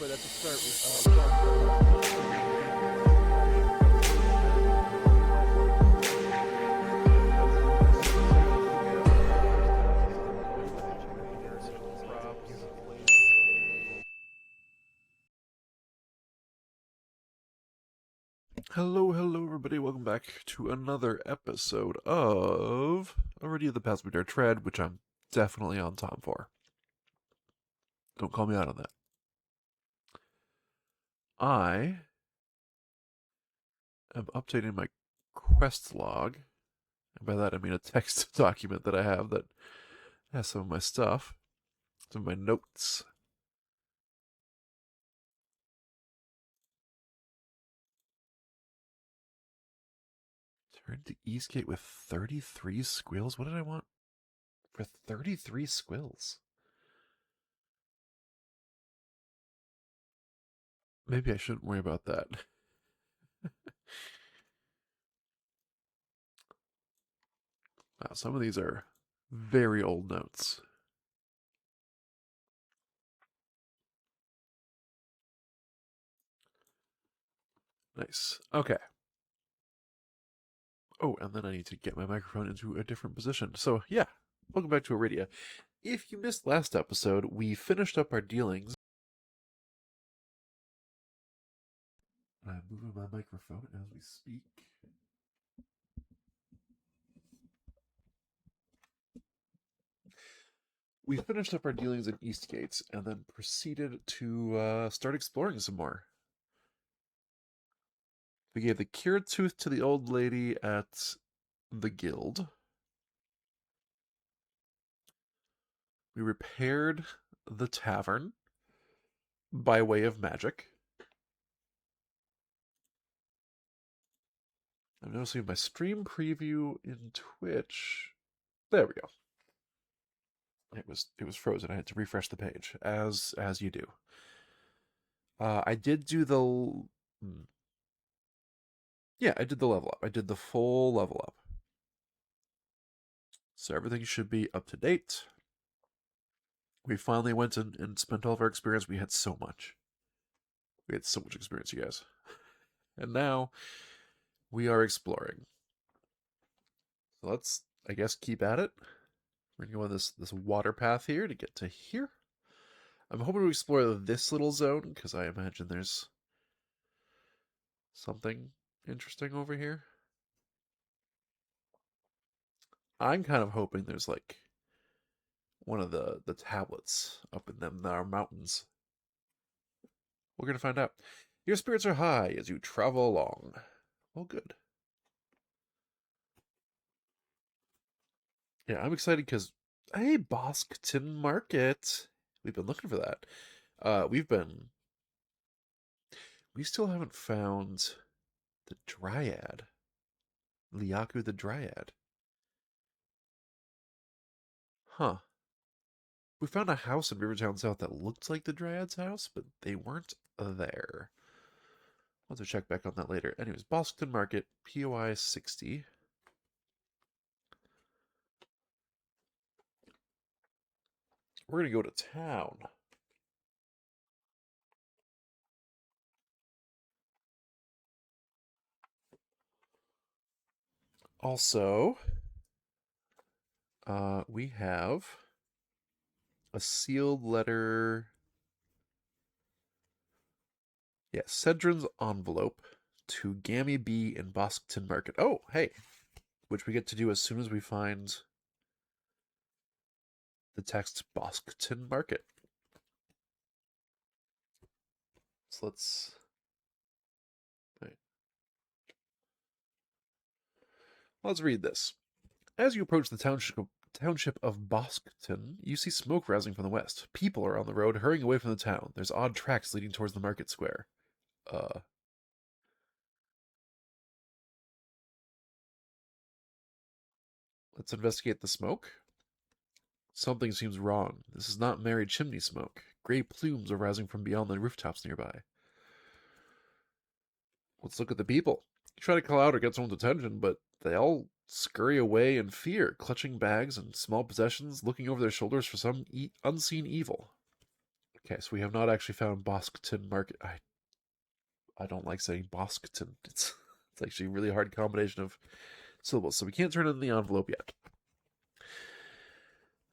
but at the start we Hello, everybody. Welcome back to another episode of Arydia the Passenger Tread, which I'm definitely on time for. Don't call me out on that. I am updating my quest log, and by that I mean a text document that I have that has some of my stuff, some of my notes. Turn to Eastgate with 33 squills? What did I want for 33 squills? Maybe I shouldn't worry about that. Wow, some of these are very old notes. Nice. Okay. Oh, and then I need to get my microphone into a different position. So, yeah, welcome back to Arydia. If you missed last episode, we finished up our dealings. I'm moving my microphone as we speak. We finished up our dealings in Eastgate and then proceeded to start exploring some more. We gave the cured tooth to the old lady at the guild. We repaired the tavern by way of magic. I'm noticing my stream preview in Twitch. There we go. It was frozen. I had to refresh the page, as you do. I did do the yeah, I did the level up. I did the full level up. So everything should be up to date. We finally went and spent all of our experience. We had so much. We had so much experience, you guys. And now we are exploring. So let's, I guess, keep at it. We're gonna go on this water path here to get to here. I'm hoping to explore this little zone because I imagine there's something interesting over here. I'm kind of hoping there's like one of the tablets up in them our mountains. We're gonna find out. Your spirits are high as you travel along. Well, good. Yeah, I'm excited because hey, Boskton Market. We've been looking for that. We still haven't found the Dryad. Liaku the Dryad. Huh. We found a house in Rivertown South that looked like the Dryad's house, but they weren't there. I'll have to check back on that later. Anyways, Boskton Market, POI 60. We're going to go to town. Also, we have a sealed letter. Yeah, Cedron's envelope to Gammy B in Boskton Market. Oh, hey, which we get to do as soon as we find the text Boskton Market. So let's read this. As you approach the township of Boskton, you see smoke rising from the west. People are on the road, hurrying away from the town. There's odd tracks leading towards the market square. Let's investigate the smoke. Something seems wrong. This is not merry chimney smoke. Gray plumes are rising from beyond the rooftops nearby. Let's look at the people. You try to call out or get someone's attention, but they all scurry away in fear, clutching bags and small possessions, looking over their shoulders for some unseen evil. Okay, so we have not actually found Boskton Market. I don't like saying Boskton. It's actually a really hard combination of syllables, so we can't turn it in the envelope yet.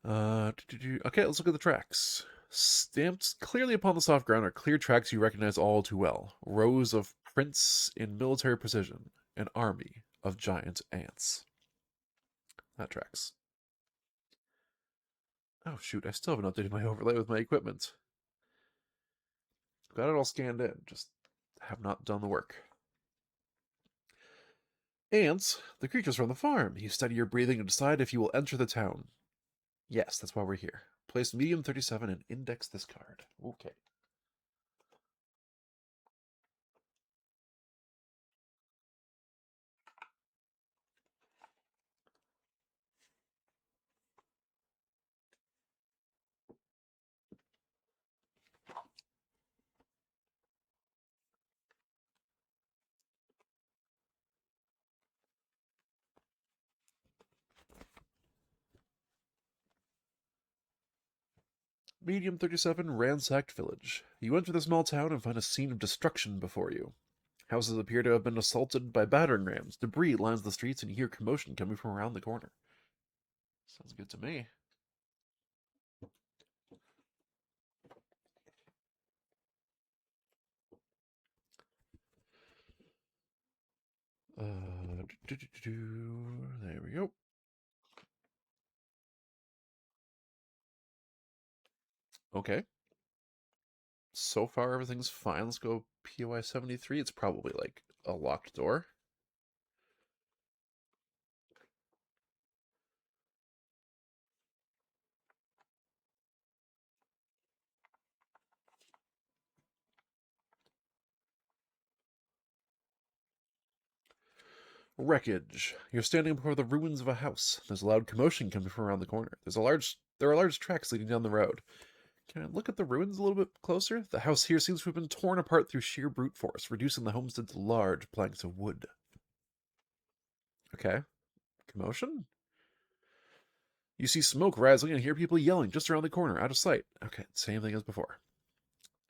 Okay, let's look at the tracks. Stamped clearly upon the soft ground are clear tracks you recognize all too well. Rows of prints in military precision. An army of giant ants. That tracks. Oh shoot, I still haven't updated my overlay with my equipment. Got it all scanned in, just have not done the work. Ants, the creatures from the farm. You study your breathing and decide if you will enter the town. Yes, that's why we're here. Place medium 37 and index this card. Okay. Medium 37 ransacked village. You enter the small town and find a scene of destruction before you. Houses appear to have been assaulted by battering rams. Debris lines the streets and you hear commotion coming from around the corner. Sounds good to me. There we go. Okay. So far, everything's fine. Let's go POI 73. It's probably like a locked door. Wreckage. You're standing before the ruins of a house. There's a loud commotion coming from around the corner. There are large tracks leading down the road. Can I look at the ruins a little bit closer? The house here seems to have been torn apart through sheer brute force, reducing the homestead to large planks of wood. Okay. Commotion? You see smoke rising and hear people yelling just around the corner, out of sight. Okay, same thing as before.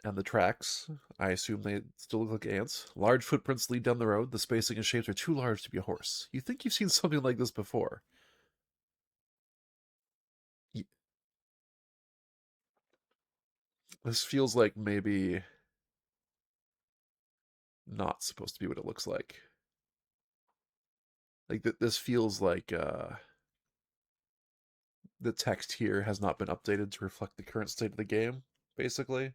And the tracks, I assume they still look like ants. Large footprints lead down the road. The spacing and shapes are too large to be a horse. You think you've seen something like this before. This feels like maybe not supposed to be what it looks like. Like this feels like the text here has not been updated to reflect the current state of the game, basically.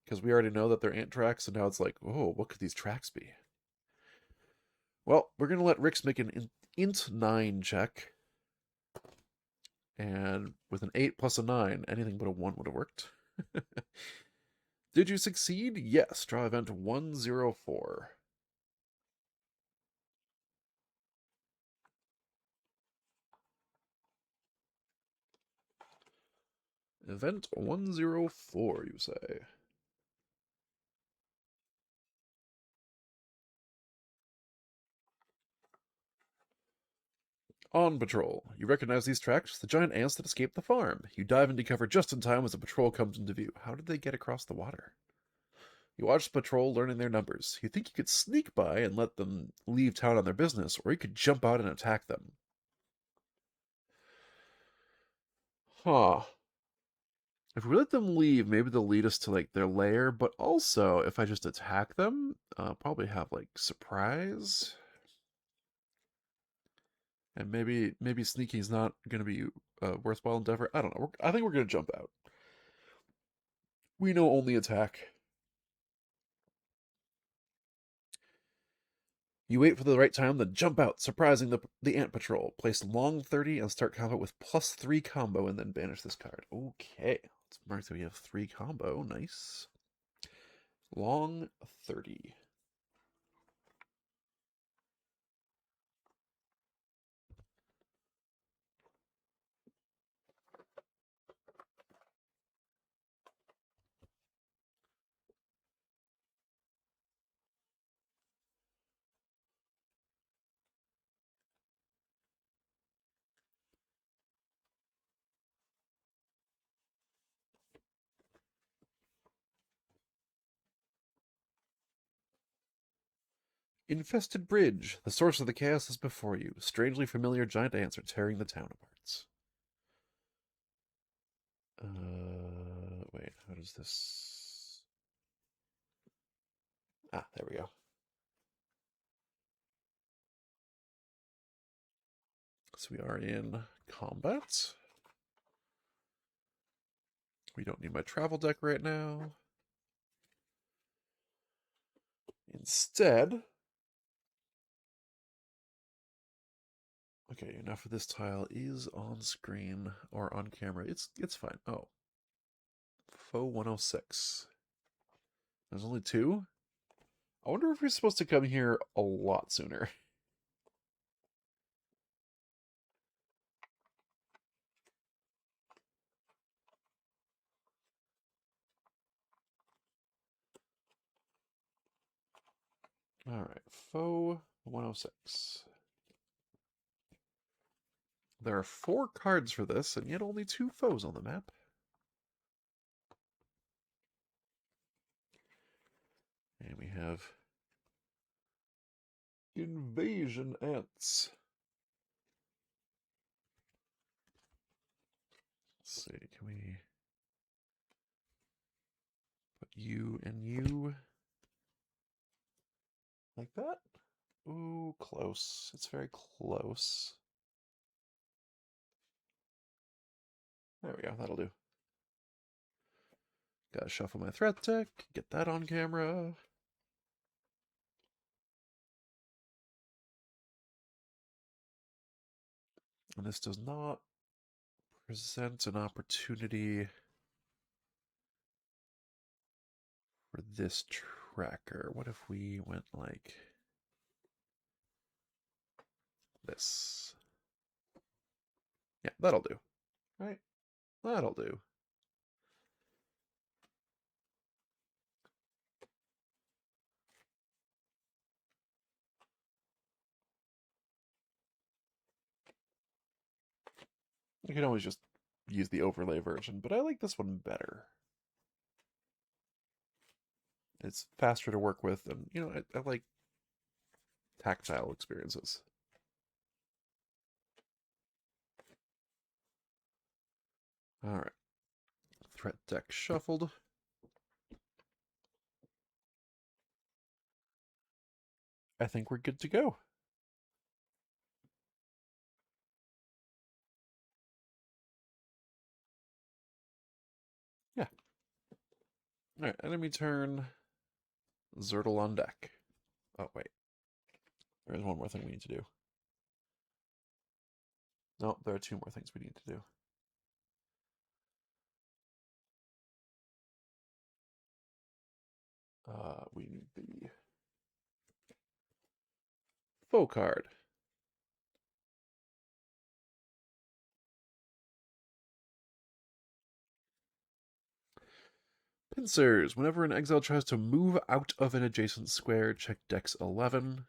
Because we already know that they're ant tracks, and now it's like, oh, what could these tracks be? Well, we're going to let Rix make an int 9 check. And with an 8 plus a 9, anything but a 1 would have worked. Did you succeed? Yes. Draw event 104. Event 104, you say? On patrol. You recognize these tracks? The giant ants that escaped the farm. You dive into cover just in time as the patrol comes into view. How did they get across the water? You watch the patrol learning their numbers. You think you could sneak by and let them leave town on their business, or you could jump out and attack them. Huh. If we let them leave, maybe they'll lead us to like their lair, but also if I just attack them, probably have like surprise. And maybe sneaking is not going to be a worthwhile endeavor. I don't know. I think we're going to jump out. We know only attack. You wait for the right time, then jump out, surprising the ant patrol. Place long 30 and start combat with +3 combo, and then banish this card. Okay, let's mark that we have 3 combo. Nice. Long 30. Infested bridge. The source of the chaos is before you. Strangely familiar giant ants are tearing the town apart. Wait, how does this... Ah, there we go. So we are in combat. We don't need my travel deck right now. Instead... Okay, enough of this tile is on screen or on camera. It's fine. Oh. Foe 106. There's only two? I wonder if we're supposed to come here a lot sooner. Alright, Foe 106. There are 4 cards for this, and yet only 2 foes on the map. And we have Invasion Ants. Let's see, can we put you and you like that? Ooh, close. It's very close. There we go, that'll do. Gotta shuffle my threat deck, get that on camera. And this does not present an opportunity for this tracker. What if we went like this? Yeah, that'll do. Right? That'll do. You can always just use the overlay version, but I like this one better. It's faster to work with, and, you know, I like tactile experiences. Alright. Threat deck shuffled. I think we're good to go. Yeah. Alright, enemy turn. Zertle on deck. Oh, wait. There's one more thing we need to do. No, there are 2 more things we need to do. We need the foe card. Pincers. Whenever an exile tries to move out of an adjacent square, check Dex 11.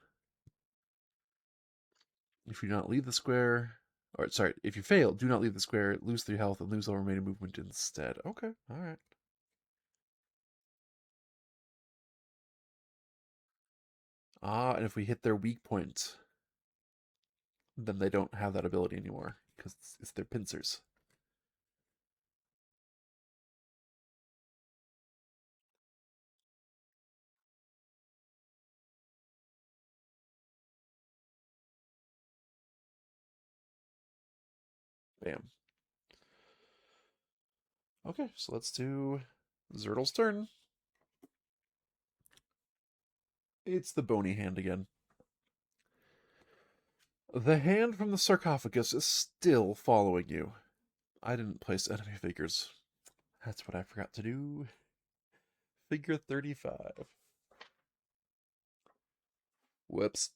If you do not leave the square, or sorry, if you fail, do not leave the square, lose 3 health, and lose all remaining movement instead. Okay, alright. Ah, and if we hit their weak point, then they don't have that ability anymore, because it's their pincers. Bam. Okay, so let's do Zertle's turn. It's the bony hand again. The hand from the sarcophagus is still following you. I didn't place enemy figures. That's what I forgot to do. Figure 35. Whoops.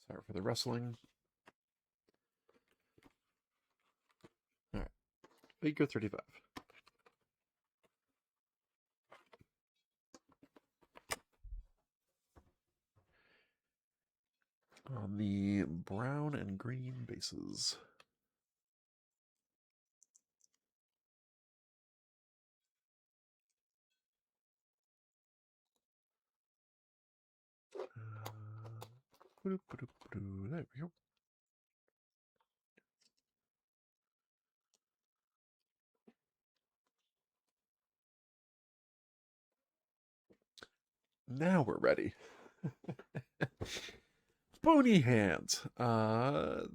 Sorry for the rustling. Alright. Figure 35. on the brown and green bases. There we go. Now we're ready. Bony hand. The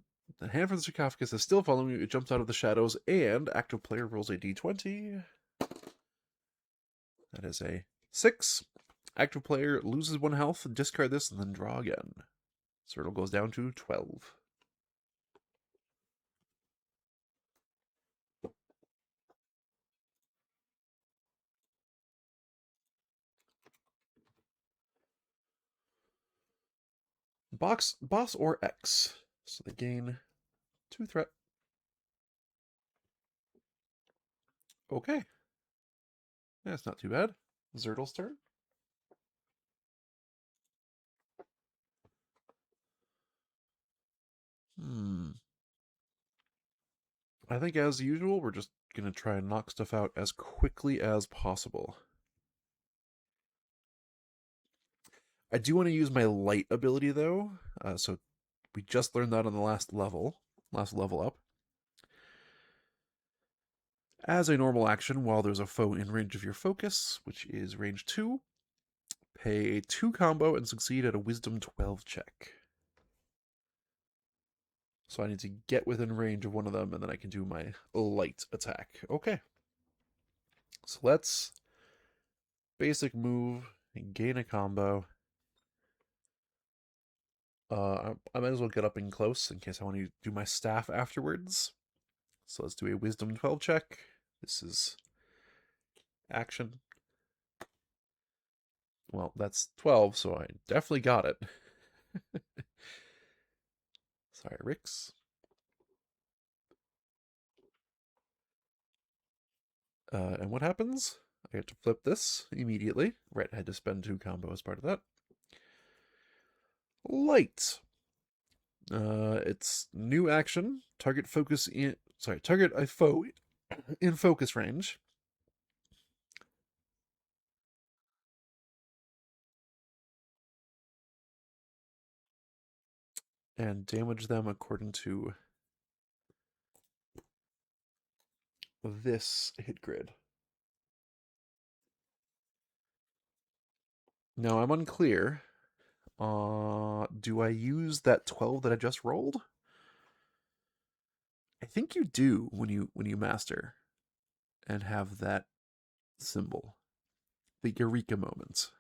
hand from the sarcophagus is still following you. It jumps out of the shadows, and active player rolls a d20. That is a 6. Active player loses 1 health, discard this, and then draw again. Circle goes down to 12. Boss or X. So they gain 2 threat. Okay. That's not too bad. Zertle's turn. I think as usual, we're just going to try and knock stuff out as quickly as possible. I do want to use my light ability, though. So we just learned that on the last level up. As a normal action, while there's a foe in range of your focus, which is range 2, pay a 2 combo and succeed at a Wisdom 12 check. So I need to get within range of one of them, and then I can do my light attack. Okay. So let's basic move and gain a combo. I might as well get up in close in case I want to do my staff afterwards. So let's do a Wisdom 12 check. This is action. Well, that's 12, so I definitely got it. Sorry, Rix. And what happens? I get to flip this immediately. Right, I had to spend 2 combo as part of that. Light. It's new action. Target a foe in focus range. And damage them according to this hit grid. Now I'm unclear. Do I use that 12 that I just rolled? I think you do when you master and have that symbol. The Eureka moment.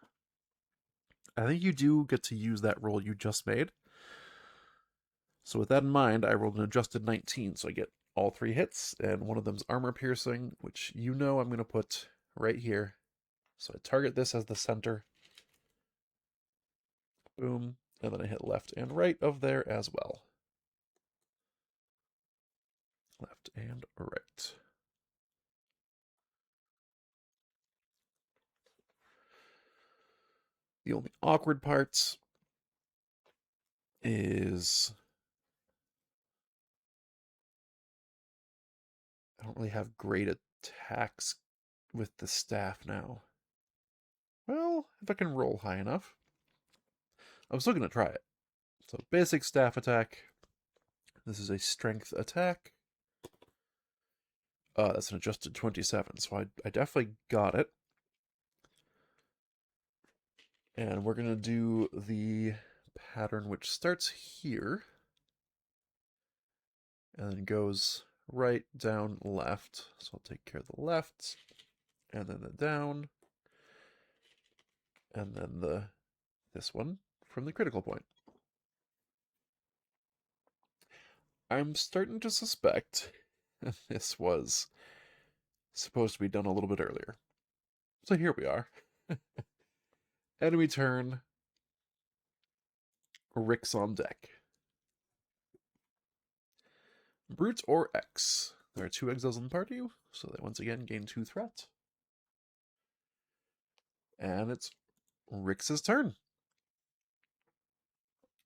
I think you do get to use that roll you just made. So with that in mind, I rolled an adjusted 19, so I get all 3 hits, and one of them's armor piercing, which you know I'm going to put right here. So I target this as the center. Boom. And then I hit left and right of there as well. Left and right. The only awkward parts is I don't really have great attacks with the staff now. Well, if I can roll high enough. I'm still going to try it. So basic staff attack. This is a strength attack. That's an adjusted 27, so I definitely got it. And we're going to do the pattern which starts here and then goes right, down, left. So I'll take care of the left, and then the down, and then this one from the critical point. I'm starting to suspect this was supposed to be done a little bit earlier. So here we are. Enemy turn. Rick's on deck. Brute or X. There are 2 exiles in the party, so they once again gain 2 threat. And it's Rix's turn.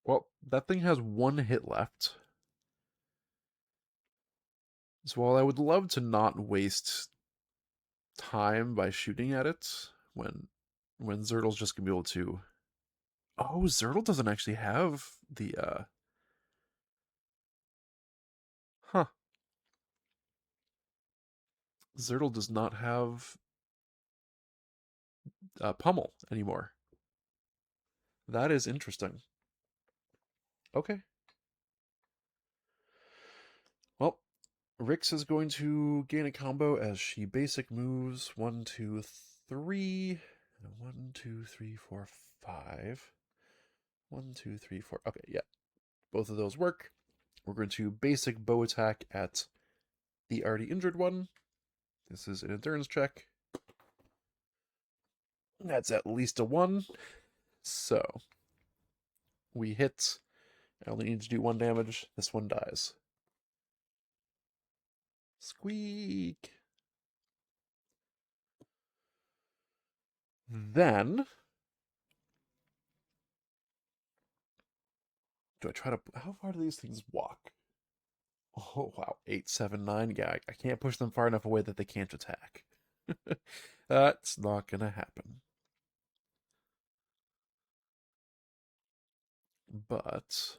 Well, that thing has one hit left. So while I would love to not waste time by shooting at it, when Zertle's just gonna be able to. Oh, Zertle doesn't actually have the huh. Zertle does not have pummel anymore. That is interesting. Okay. Well, Rix is going to gain a combo as she basic moves 1, 2, 3. 1, 2, 3, 4, 5. 1, 2, 3, 4. Okay, yeah. Both of those work. We're going to basic bow attack at the already injured one. This is an endurance check. That's at least a 1. So we hit. I only need to do 1 damage. This one dies. Squeak. Then do I try to? How far do these things walk? Oh wow, 8, 7, 9. Yeah, I can't push them far enough away that they can't attack. That's not gonna happen. But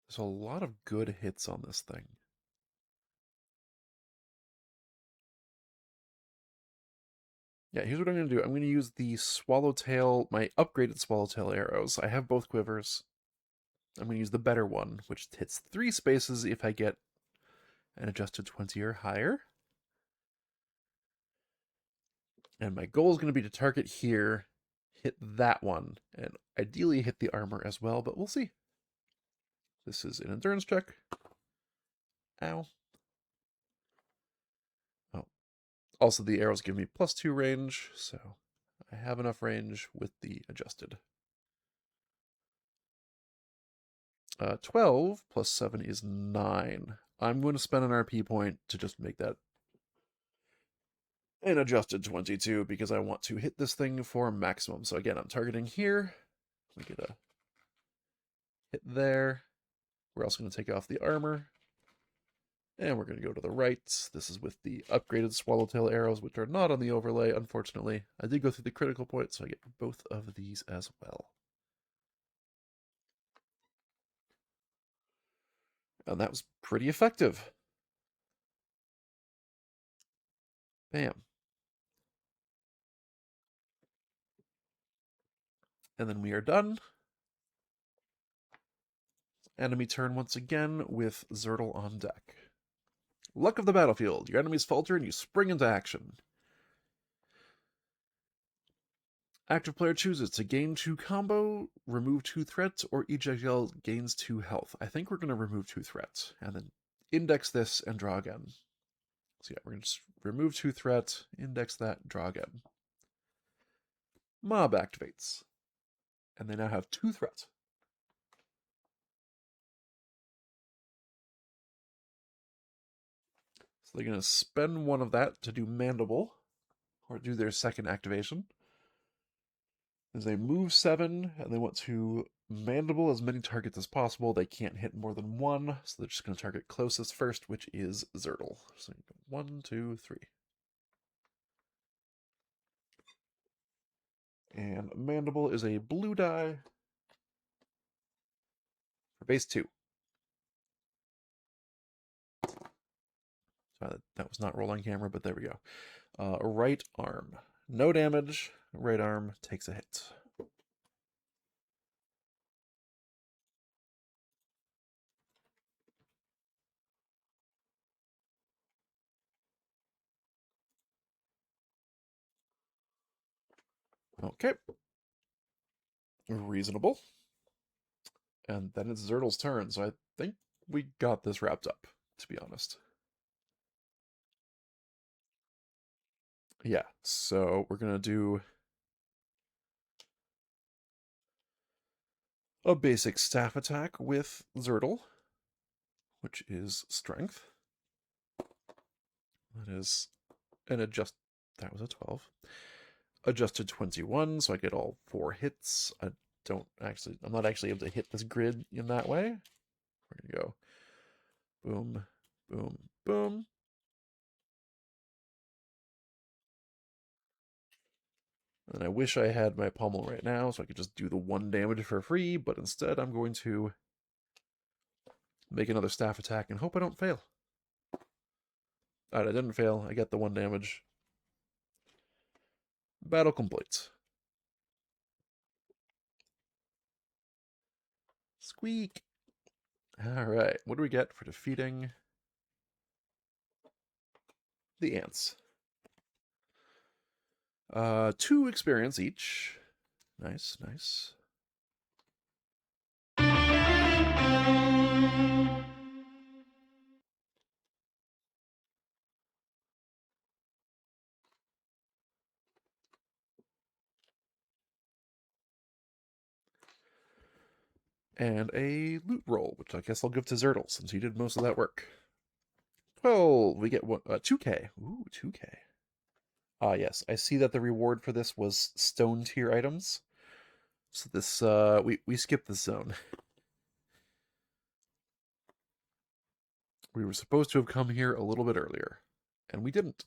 there's a lot of good hits on this thing. Yeah, here's what I'm going to do. I'm going to use the Swallowtail, my upgraded Swallowtail arrows. I have both quivers. I'm going to use the better one, which hits 3 spaces if I get an adjusted 20 or higher. And my goal is going to be to target here, hit that one, and ideally hit the armor as well, but we'll see. This is an endurance check. Ow. Oh. Also, the arrows give me +2 range, so I have enough range with the adjusted. 12 plus 7 is 9. I'm going to spend an RP point to just make that an adjusted 22 because I want to hit this thing for maximum. So again, I'm targeting here. We get a hit there. We're also going to take off the armor. And we're going to go to the right. This is with the upgraded Swallowtail arrows, which are not on the overlay, unfortunately. I did go through the critical point, so I get both of these as well. And that was pretty effective. Bam. And then we are done. Enemy turn once again with Zertle on deck. Luck of the battlefield. Your enemies falter and you spring into action. Active player chooses to gain 2 combo, remove 2 threats, or eject yell gains 2 health. I think we're going to remove 2 threats, and then index this and draw again. So yeah, we're going to just remove 2 threats, index that, draw again. Mob activates. And they now have 2 threats. So they're going to spend 1 of that to do Mandible, or do their second activation. As they move 7, and they want to Mandible as many targets as possible. They can't hit more than 1, so they're just going to target closest first, which is Zertle. So 1, 2, 3. And Mandible is a blue die for base 2. So that was not rolling camera, but there we go. Right arm. No damage. Right arm takes a hit. Okay. Reasonable. And then it's Zertle's turn, so I think we got this wrapped up, to be honest. Yeah, so we're going to do a basic staff attack with Zertle, which is strength. That is an adjust. That was a 12. Adjusted 21, so I get all 4 hits. I'm not actually able to hit this grid in that way. We're gonna go boom, boom, boom. And I wish I had my pommel right now so I could just do the 1 damage for free, but instead I'm going to make another staff attack and hope I don't fail. Alright, I didn't fail. I get the 1 damage. Battle complete. Squeak! Alright, what do we get for defeating the ants? 2 experience each. Nice, nice. And a loot roll, which I guess I'll give to Zertle since he did most of that work. Well, we get 2k. Ooh, 2k. Ah, yes. I see that the reward for this was stone tier items. So this, we skipped this zone. We were supposed to have come here a little bit earlier, and we didn't.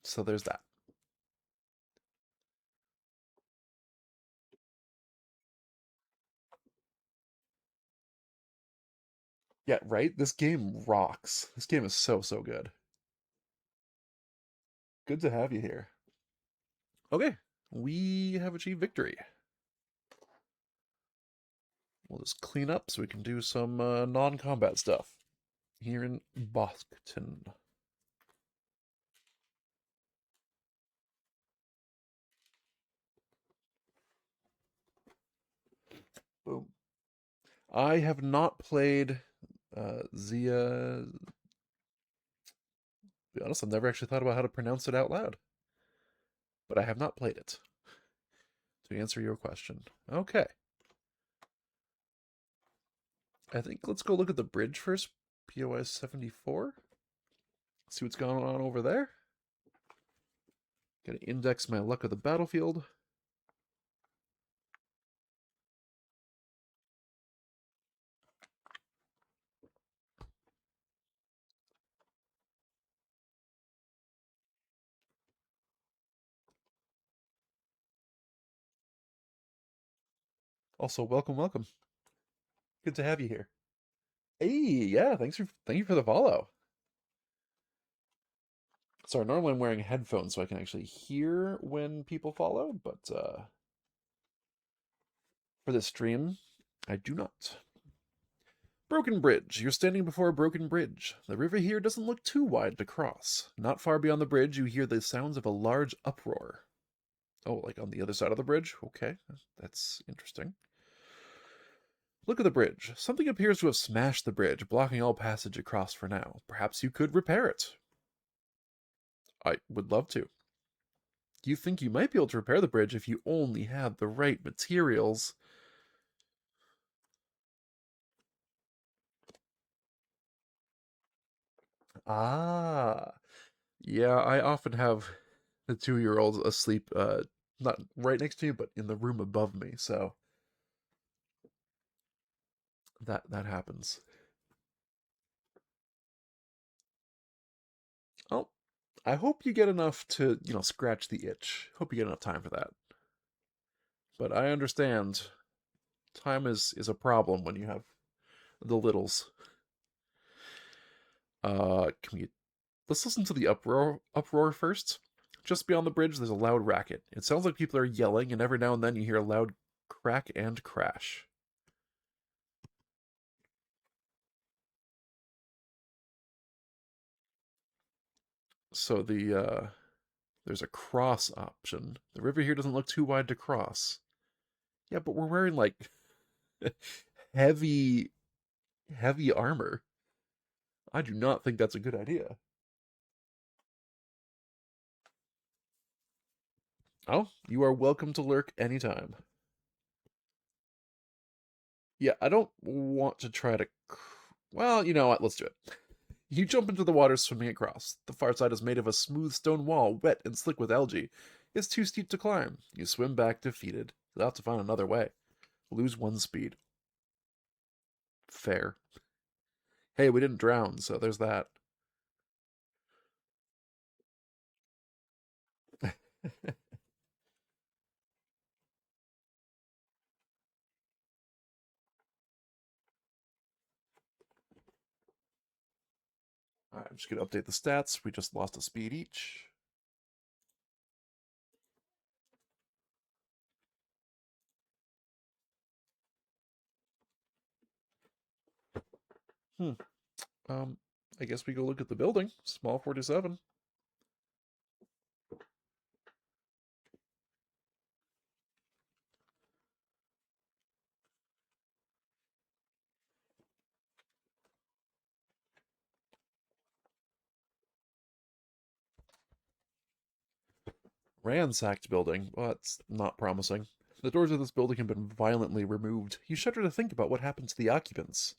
So there's that. Yeah, right? This game rocks. This game is so, so good. Good to have you here. Okay, we have achieved victory. We'll just clean up so we can do some non-combat stuff here in Boston. Boom. I have not played Zia. To be honest, I've never actually thought about how to pronounce it out loud. But I have not played it. To answer your question. Okay. I think let's go look at the bridge first. POS 74. See what's going on over there. Gotta index my luck of the battlefield. Also, welcome, welcome. Good to have you here. Hey, yeah, thank you for the follow. Sorry, normally I'm wearing headphones so I can actually hear when people follow, but for this stream, I do not. Broken bridge. You're standing before a broken bridge. The river here doesn't look too wide to cross. Not far beyond the bridge, you hear the sounds of a large uproar. Oh, like on the other side of the bridge? Okay, that's interesting. Look at the bridge. Something appears to have smashed the bridge, blocking all passage across for now. Perhaps you could repair it. I would love to. You think you might be able to repair the bridge if you only had the right materials. Ah, yeah, I often have the 2-year-old asleep, not right next to me, but in the room above me, so that happens. Oh, I hope you get enough to, scratch the itch. Hope you get enough time for that. But I understand time is a problem when you have the littles. Can we let's listen to the uproar first. Just beyond the bridge, there's a loud racket. It sounds like people are yelling, and every now and then you hear a loud crack and crash. So there's a cross option. The river here doesn't look too wide to cross. Yeah, but we're wearing like heavy heavy armor. I do not think that's a good idea. Oh, you are welcome to lurk anytime. Yeah, I don't want to try to. Well, you know what? Let's do it. You jump into the water, swimming across. The far side is made of a smooth stone wall, wet and slick with algae. It's too steep to climb. You swim back, defeated. You'll have to find another way. Lose one speed. Fair. Hey, we didn't drown, so there's that. Alright, I'm just going to update the stats. We just lost a speed each. Hmm. I guess we go look at the building. Small 47. Ransacked building. Well, that's not promising. The doors of this building have been violently removed. You shudder to think about what happened to the occupants.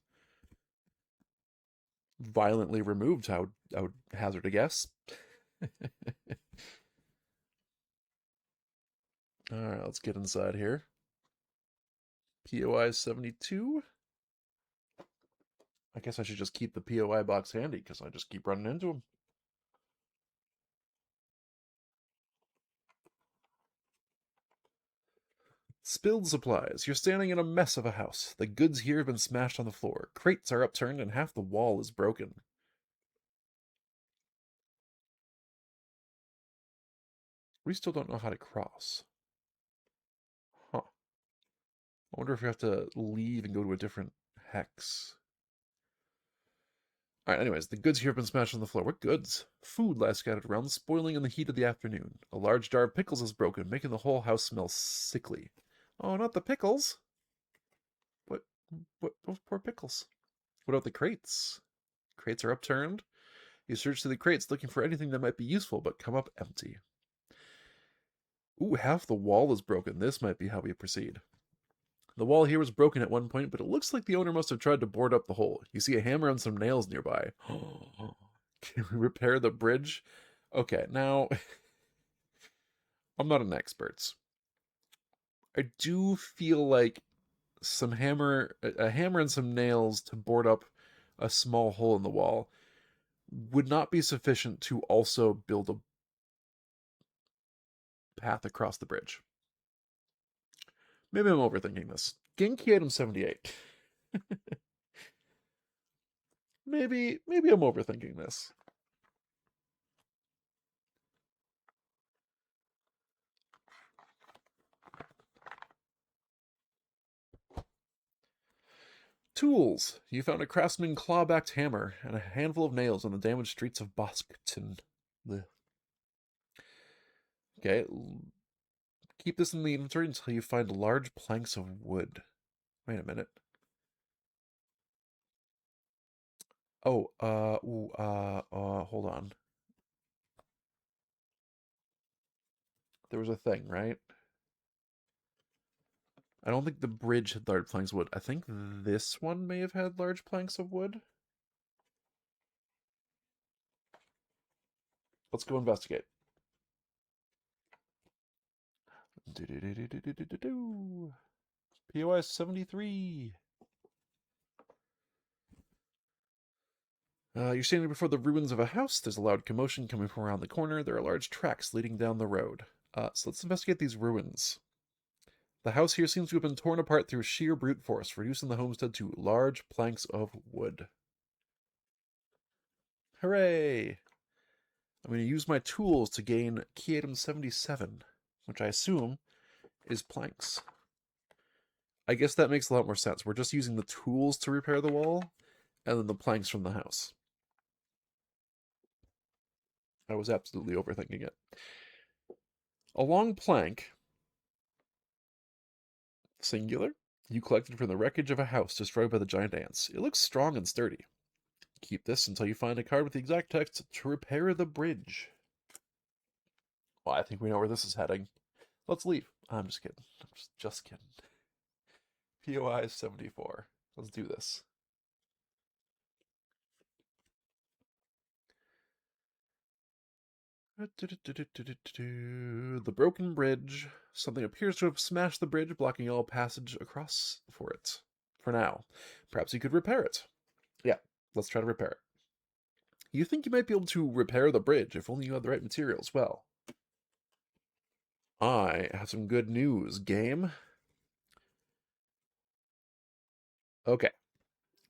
Violently removed, I would hazard a guess. Alright, let's get inside here. POI 72. I guess I should just keep the POI box handy, because I just keep running into them. Spilled supplies. You're standing in a mess of a house. The goods here have been smashed on the floor. Crates are upturned and half the wall is broken. We still don't know how to cross. Huh. I wonder if we have to leave and go to a different hex. Alright, anyways, the goods here have been smashed on the floor. What goods? Food lies scattered around, spoiling in the heat of the afternoon. A large jar of pickles is broken, making the whole house smell sickly. Oh, not the pickles! What, those poor pickles. What about the crates? Crates are upturned. You search through the crates looking for anything that might be useful, but come up empty. Ooh, half the wall is broken. This might be how we proceed. The wall here was broken at one point, but it looks like the owner must have tried to board up the hole. You see a hammer and some nails nearby. Can we repair the bridge? Okay, now, I'm not an expert. I do feel like a hammer and some nails to board up a small hole in the wall would not be sufficient to also build a path across the bridge. Maybe I'm overthinking this. Genki item 78. maybe I'm overthinking this. Tools. You found a craftsman claw-backed hammer and a handful of nails on the damaged streets of Boskton. Okay. Keep this in the inventory until you find large planks of wood. Wait a minute. Oh, hold on. There was a thing, right? I don't think the bridge had large planks of wood. I think this one may have had large planks of wood. Let's go investigate. POI 73. You're standing before the ruins of a house. There's a loud commotion coming from around the corner. There are large tracks leading down the road. So let's investigate these ruins. The house here seems to have been torn apart through sheer brute force, reducing the homestead to large planks of wood. Hooray! I'm going to use my tools to gain key item 77, which I assume is planks. I guess that makes a lot more sense. We're just using the tools to repair the wall, and then the planks from the house. I was absolutely overthinking it. A long plank, singular, you collected from the wreckage of a house destroyed by the giant ants. It looks strong and sturdy. Keep this until you find a card with the exact text to repair the bridge. Well, I think we know where this is heading. Let's leave. I'm just kidding. I'm just kidding. POI 74. Let's do this. The broken bridge. Something appears to have smashed the bridge, blocking all passage across for it. For now. Perhaps you could repair it. Yeah, let's try to repair it. You think you might be able to repair the bridge if only you had the right materials. Well, I have some good news, game. Okay,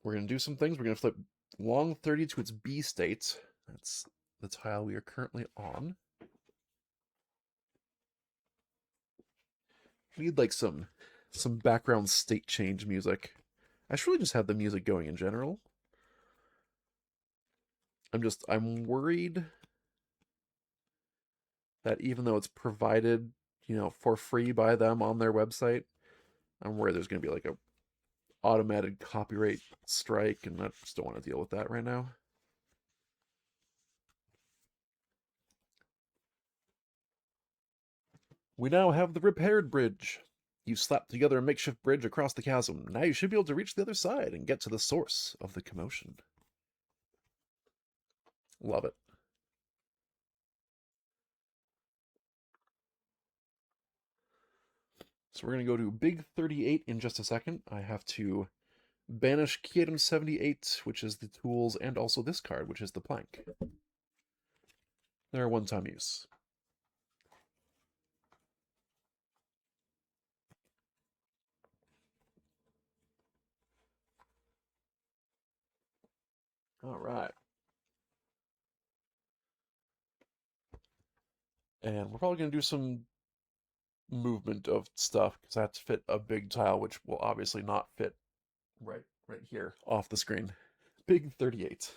we're going to do some things. We're going to flip long 30 to its B state. That's the tile we are currently on. We need like some background state change music. I should really just have the music going in general. I'm worried that even though it's provided, for free by them on their website, I'm worried there's going to be like a automated copyright strike, and I just don't want to deal with that right now. We now have the repaired bridge. You slapped together a makeshift bridge across the chasm. Now you should be able to reach the other side and get to the source of the commotion. Love it. So we're going to go to Big 38 in just a second. I have to banish key item 78, which is the tools, and also this card, which is the plank. They're one-time use. All right. And we're probably going to do some movement of stuff because I have to fit a big tile, which will obviously not fit right here off the screen. Big 38.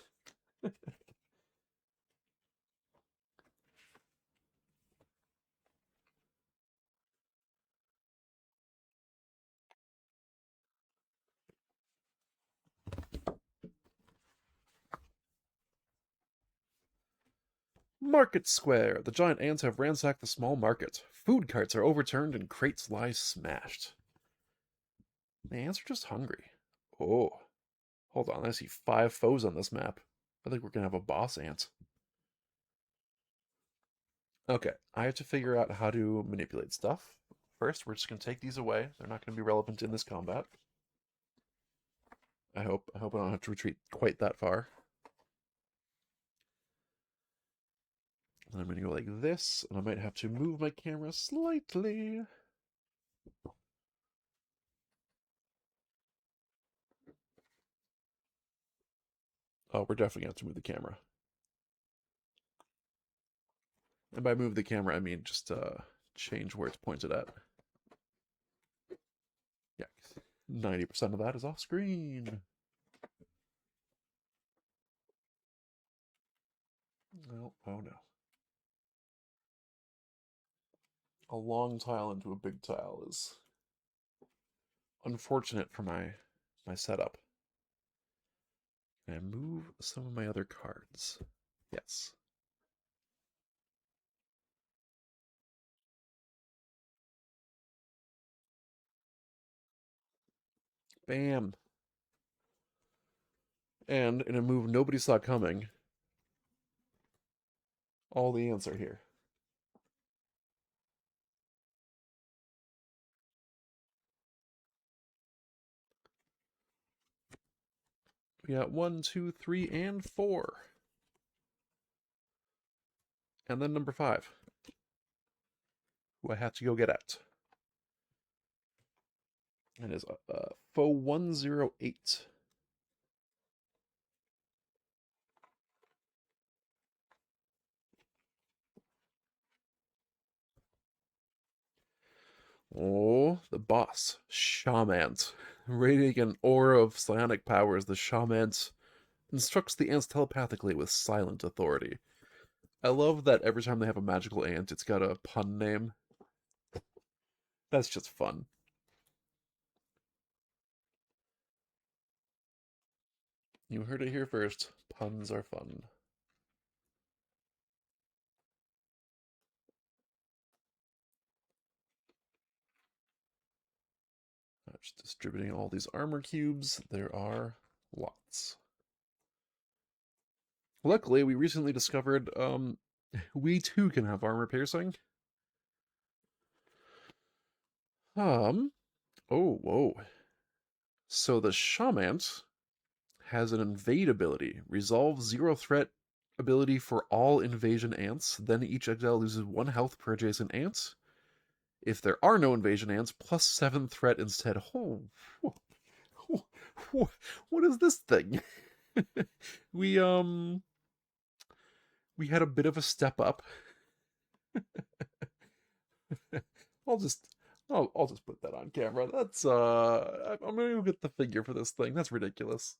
Market Square. The giant ants have ransacked the small market. Food carts are overturned and crates lie smashed. The ants are just hungry. Oh, hold on. I see 5 foes on this map. I think we're going to have a boss ant. Okay, I have to figure out how to manipulate stuff. First, we're just going to take these away. They're not going to be relevant in this combat. I hope I don't have to retreat quite that far. And I'm going to go like this, and I might have to move my camera slightly. Oh, we're definitely going to have to move the camera. And by move the camera, I mean just change where it's pointed at. Yeah, 90% of that is off screen. Oh no. A long tile into a big tile is unfortunate for my setup. Can I move some of my other cards? Yes. Bam. And in a move nobody saw coming, all the ants are here. We got 1, 2, 3, and 4. And then number 5, who I have to go get at. It is foe 108. Oh, the boss, Shamant. Radiating an aura of psionic powers, the Shamant instructs the ants telepathically with silent authority. I love that every time they have a magical ant, it's got a pun name. That's just fun. You heard it here first. Puns are fun. Just distributing all these armor cubes. There are lots. Luckily, we recently discovered We too can have armor piercing. Oh, whoa. So the Shamant has an invade ability. Resolve 0 threat ability for all invasion ants. Then each exile loses 1 health per adjacent ant. If there are no invasion ants, plus 7 threat instead. Oh, what is this thing? we we had a bit of a step up. I'll just I'll just put that on camera. That's I'm gonna go get the figure for this thing. That's ridiculous.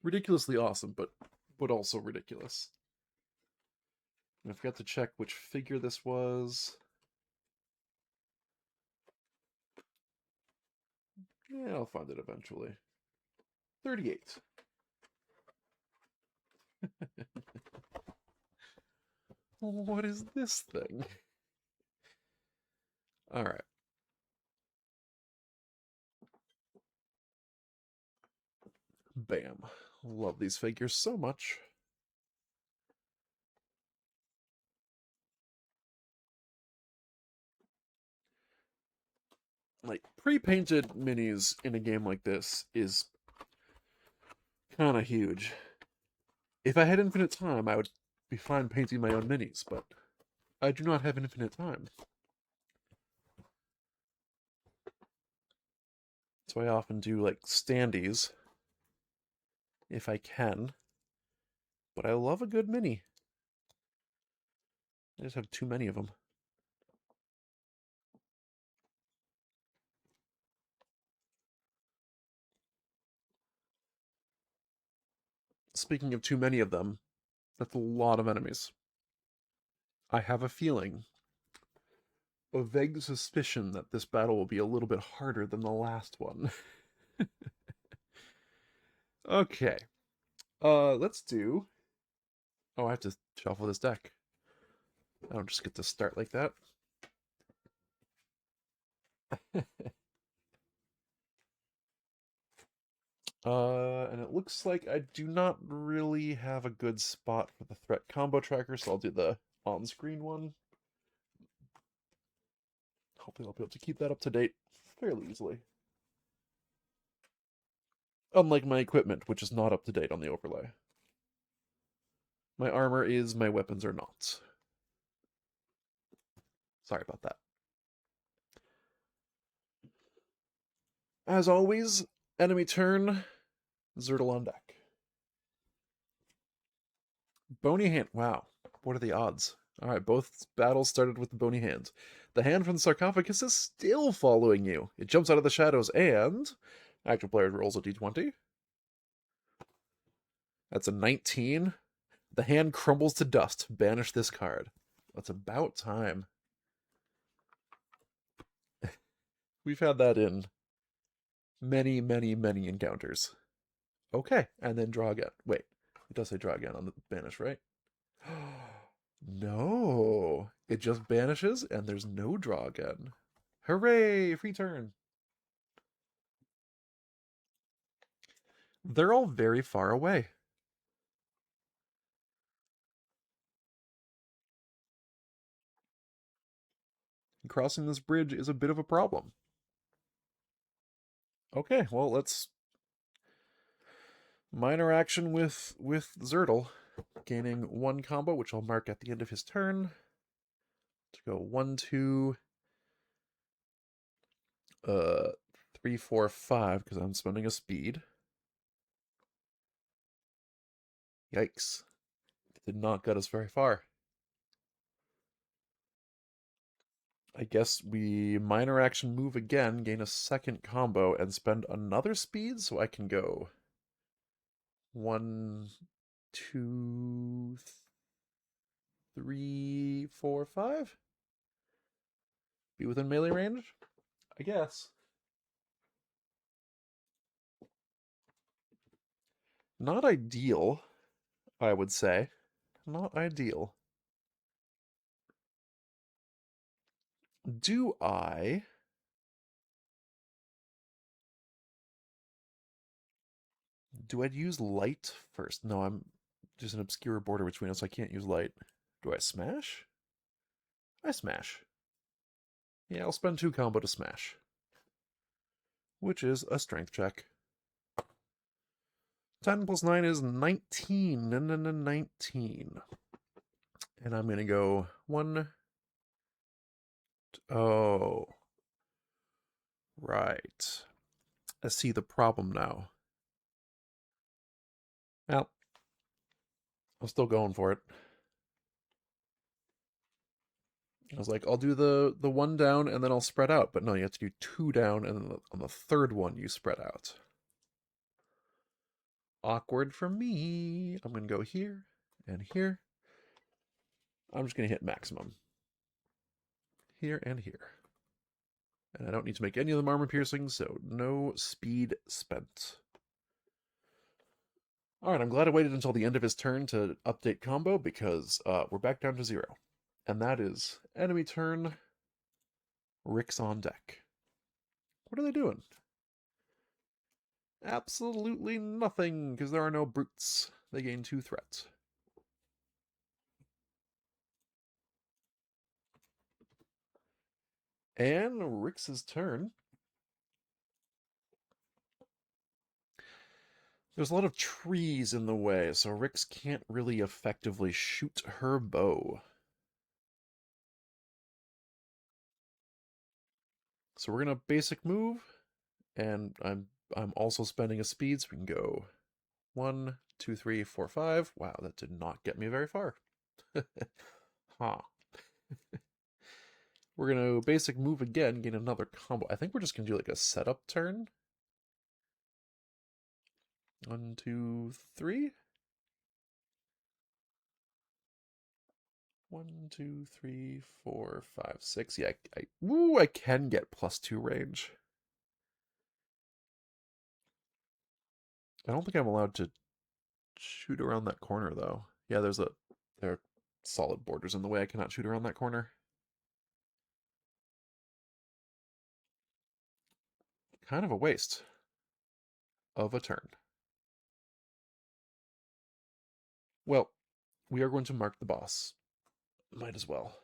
Ridiculously awesome, but also ridiculous. I forgot to check which figure this was. Yeah, I'll find it eventually. 38. What is this thing? All right. Bam. Love these figures so much. Like, pre-painted minis in a game like this is kind of huge. If I had infinite time, I would be fine painting my own minis, but I do not have infinite time. So I often do, like, standees, if I can. But I love a good mini. I just have too many of them. Speaking of too many of them, that's a lot of enemies. I have a feeling, a vague suspicion that this battle will be a little bit harder than the last one. Okay. Let's do... Oh, I have to shuffle this deck. I don't just get to start like that. And it looks like I do not really have a good spot for the threat combo tracker, so I'll do the on-screen one. Hopefully I'll be able to keep that up to date fairly easily. Unlike my equipment, which is not up to date on the overlay. My armor is, my weapons are not. Sorry about that. As always, enemy turn, Zertal on deck. Bony hand. Wow. What are the odds? All right, both battles started with the bony hand. The hand from the sarcophagus is still following you. It jumps out of the shadows and active player rolls a d20. That's a 19. The hand crumbles to dust. Banish this card. It's about time. We've had that in many, many, many encounters. Okay, and then draw again. Wait, it does say draw again on the banish, right? No, it just banishes and there's no draw again. Hooray, free turn. They're all very far away. Crossing this bridge is a bit of a problem. Okay, well, let's minor action with Zertal, gaining 1 combo, which I'll mark at the end of his turn. To go 1, 2, 3, 4, 5, because I'm spending a speed. Yikes. Did not get us very far. I guess we minor action move again, gain a 2nd combo, and spend another speed, so I can go 1, 2, 3, 4, 5. Be within melee range? I guess. Not ideal, I would say. Not ideal. Do I... Do I use light first? No, I'm... There's an obscure border between us, so I can't use light. Do I smash? I smash. Yeah, I'll spend 2 combo to smash. Which is a strength check. 10 plus 9 is 19. 19. And I'm going to go 1. Oh. Right. I see the problem now. Well, I'm still going for it. I was like, I'll do the 1 down and then I'll spread out. But no, you have to do 2 down and then on the third one you spread out. Awkward for me. I'm going to go here and here. I'm just going to hit maximum. Here and here. And I don't need to make any of them armor piercing, so no speed spent. Alright, I'm glad I waited until the end of his turn to update combo, because we're back down to 0. And that is enemy turn, Rick's on deck. What are they doing? Absolutely nothing, because there are no brutes. They gain 2 threats. And Rick's turn. There's a lot of trees in the way, so Rix can't really effectively shoot her bow. So we're gonna basic move, and I'm also spending a speed, so we can go 1, 2, 3, 4, 5. Wow, that did not get me very far. Huh. We're gonna basic move again, gain another combo. I think we're just gonna do like a setup turn. 1, 2, 3. 1, 2, 3, 4, 5, 6. Yeah, I can get +2 range. I don't think I'm allowed to shoot around that corner, though. Yeah, there are solid borders in the way. I cannot shoot around that corner. Kind of a waste of a turn. Well, we are going to mark the boss. Might as well.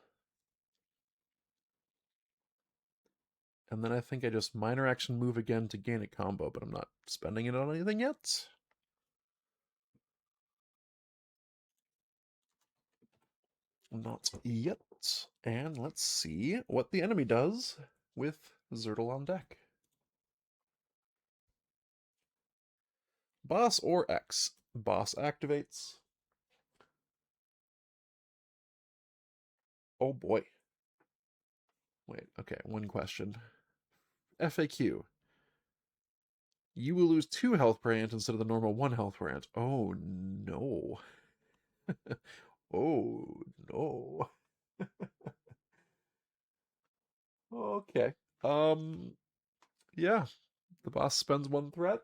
And then I think I just minor action move again to gain a combo, but I'm not spending it on anything yet. Not yet. And let's see what the enemy does with Zertle on deck. Boss or X. Boss activates. Oh boy. Wait, okay, one question. FAQ. You will lose 2 health per ant instead of the normal 1 health per ant. Oh no. Oh no. Okay. Yeah. The boss spends 1 threat.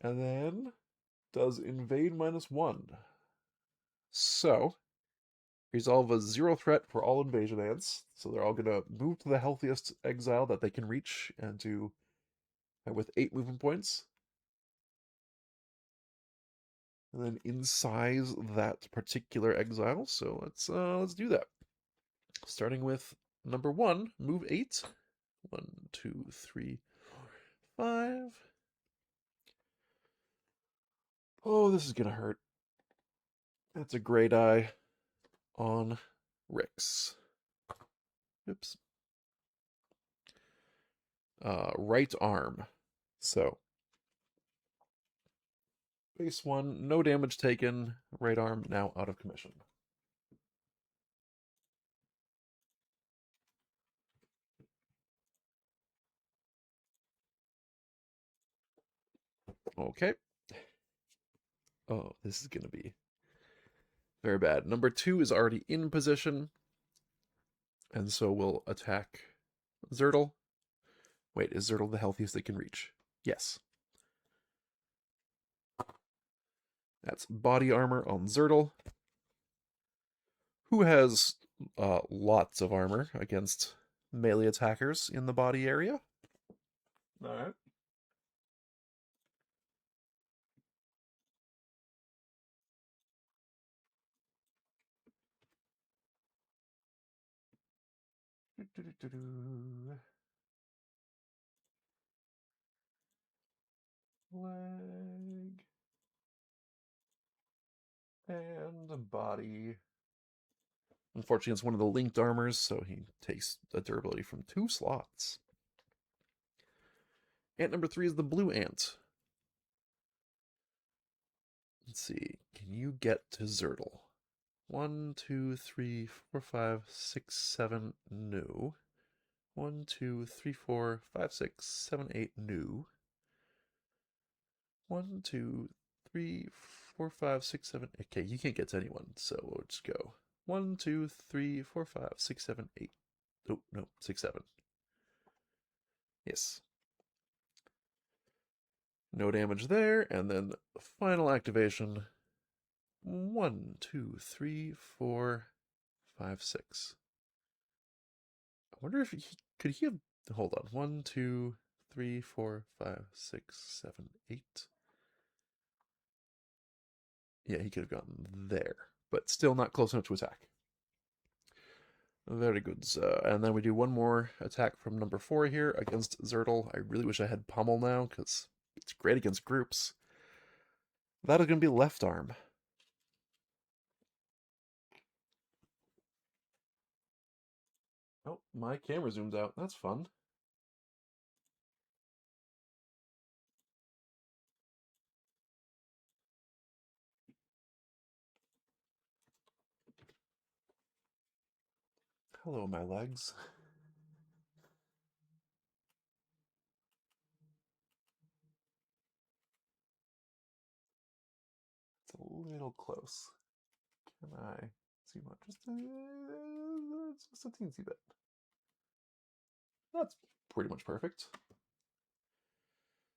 And then does invade -1. So, resolve a 0 threat for all invasion ants. So they're all gonna move to the healthiest exile that they can reach and with 8 movement points. And then incise that particular exile. So let's do that. Starting with number 1, move 8. 1, 2, 3, 4, 5. Oh, this is gonna hurt. That's a great eye on Rix. Oops. Right arm. So, base 1, no damage taken. Right arm now out of commission. Okay. Oh, this is gonna be very bad. Number 2 is already in position, and so we'll attack Zertle. Wait, is Zertle the healthiest it can reach? Yes. That's body armor on Zertle, who has lots of armor against melee attackers in the body area. Alright. Leg and body. Unfortunately, it's one of the linked armors, so he takes a durability from 2 slots. Ant number 3 is the blue ant. Let's see. Can you get to Zertle? 1, 2, 3, 4, 5, 6, 7. No. 1, 2, 3, 4, 5, 6, 7, 8. No. 1, 2, 3, 4, 5, 6, 7. Okay, you can't get to anyone, so we'll just go 1, 2, 3, 4, 5, 6, 7, 8. Oh, no, 6, 7. Yes. No damage there, and then final activation. 1, 2, 3, 4, 5, 6. I wonder if could he have. Hold on. 1, 2, 3, 4, 5, 6, 7, 8. Yeah, he could have gotten there, but still not close enough to attack. Very good. And then we do one more attack from number 4 here against Zertle. I really wish I had Pummel now, because it's great against groups. That is going to be left arm. Oh, my camera zoomed out. That's fun. Hello, my legs. It's a little close. Can I see what? Just a teensy bit. That's pretty much perfect.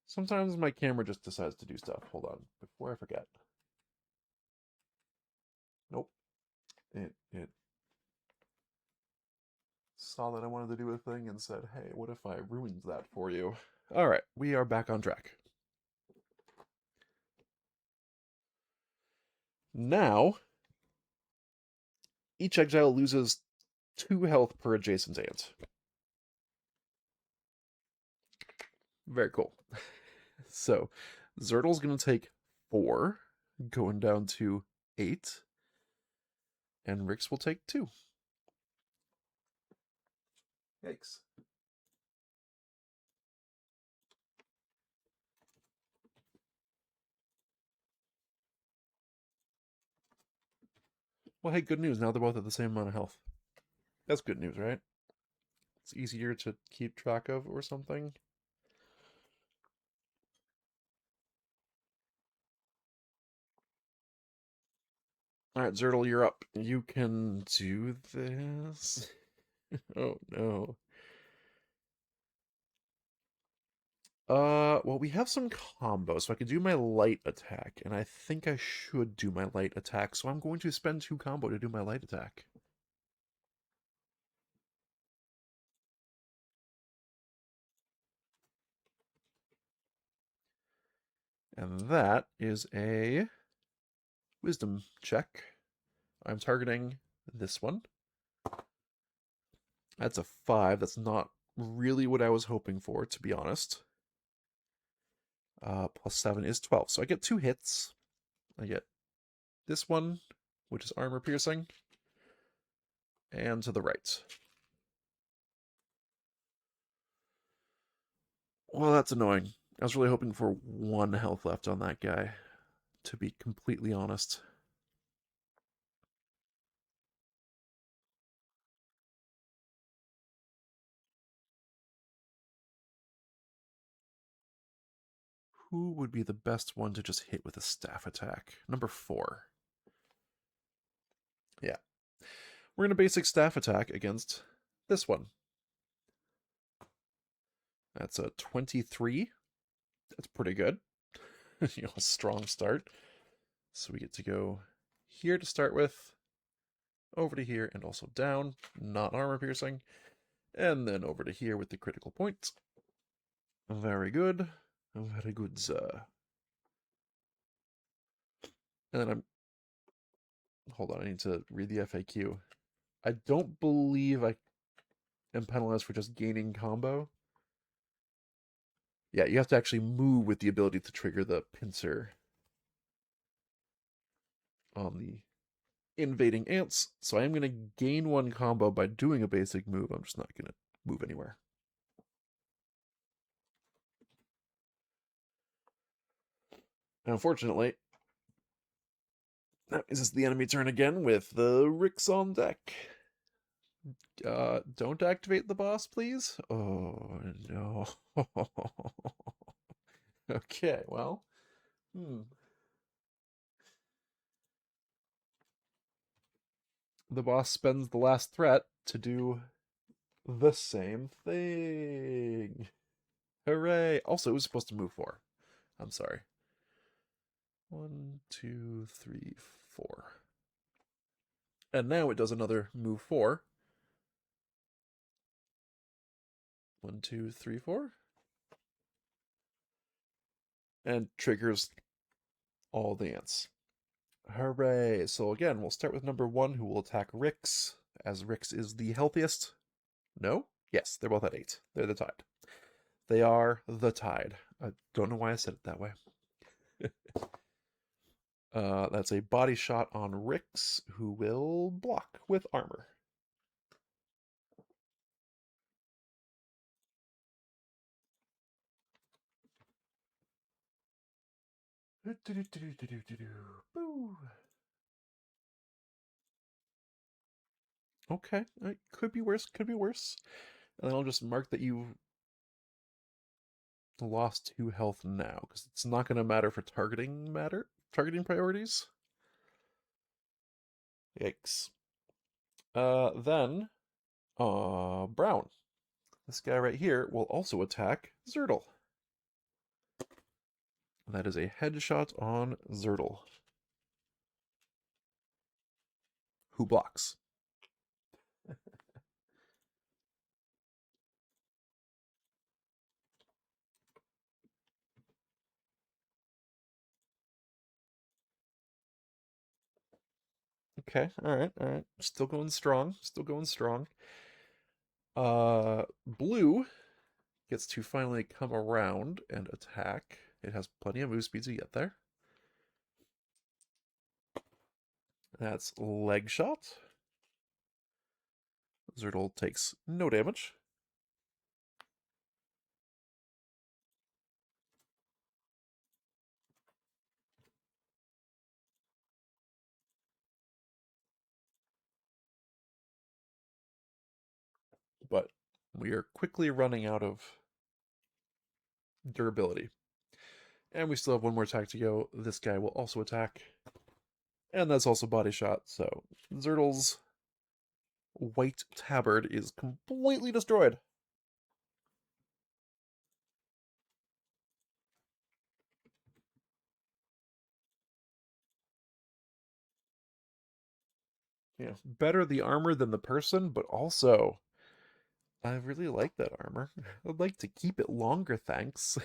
Sometimes my camera just decides to do stuff. Hold on, before I forget. Nope. It saw that I wanted to do a thing and said, hey, what if I ruined that for you? All right, we are back on track. Now, each exile loses 2 health per adjacent ant. Very cool. So, Zertle's going to take 4, going down to 8, and Rix will take 2. Yikes. Well, hey, good news. Now they're both at the same amount of health. That's good news, right? It's easier to keep track of or something. Alright, Zertle, you're up. You can do this. Oh, no. Well, we have some combos, so I could do my light attack, and I think I should do my light attack, so I'm going to spend 2 combo to do my light attack. And that is a wisdom check. I'm targeting this one. That's a 5. That's not really what I was hoping for, to be honest. Plus 7 is 12. So I get 2 hits. I get this one, which is armor piercing, and to the right. Well, that's annoying. I was really hoping for 1 health left on that guy, to be completely honest. Who would be the best one to just hit with a staff attack? Number 4. Yeah. We're going to basic staff attack against this one. That's a 23. That's pretty good. A strong start. So we get to go here to start with, over to here, and also down, not armor piercing, and then over to here with the critical point. Very good. Very good, sir. And then hold on, I need to read the FAQ. I don't believe I and penalized for just gaining combo. Yeah, you have to actually move with the ability to trigger the pincer on the invading ants. So I am going to gain one combo by doing a basic move. I'm just not going to move anywhere. And unfortunately, that is the enemy turn again with the Ricks on deck. Don't activate the boss, please. Oh, no. Okay, well. The boss spends the last threat to do the same thing. Hooray! Also, it was supposed to move 4. I'm sorry. 1, 2, 3, 4. And now it does another move 4. 1, 2, 3, 4. And triggers all the ants. Hooray! So again, we'll start with number 1, who will attack Rix, as Rix is the healthiest. No? Yes, they're both at 8. They're the Tide. They are the Tide. I don't know why I said it that way. That's a body shot on Rix, who will block with armor. Boo. Okay, it could be worse, could be worse. And then I'll just mark that you lost 2 health now, because it's not going to matter for targeting priorities. Yikes. Then, Brown. This guy right here will also attack Zertle. That is a headshot on Zertle, who blocks. Okay, alright. Still going strong, Blue gets to finally come around and attack. It has plenty of move speed to get there. That's leg shot. Zertle takes no damage. But we are quickly running out of durability. And we still have one more attack to go. This guy will also attack. And that's also body shot. So Zertle's white tabard is completely destroyed. Yeah, better the armor than the person, but also I really like that armor. I'd like to keep it longer, thanks.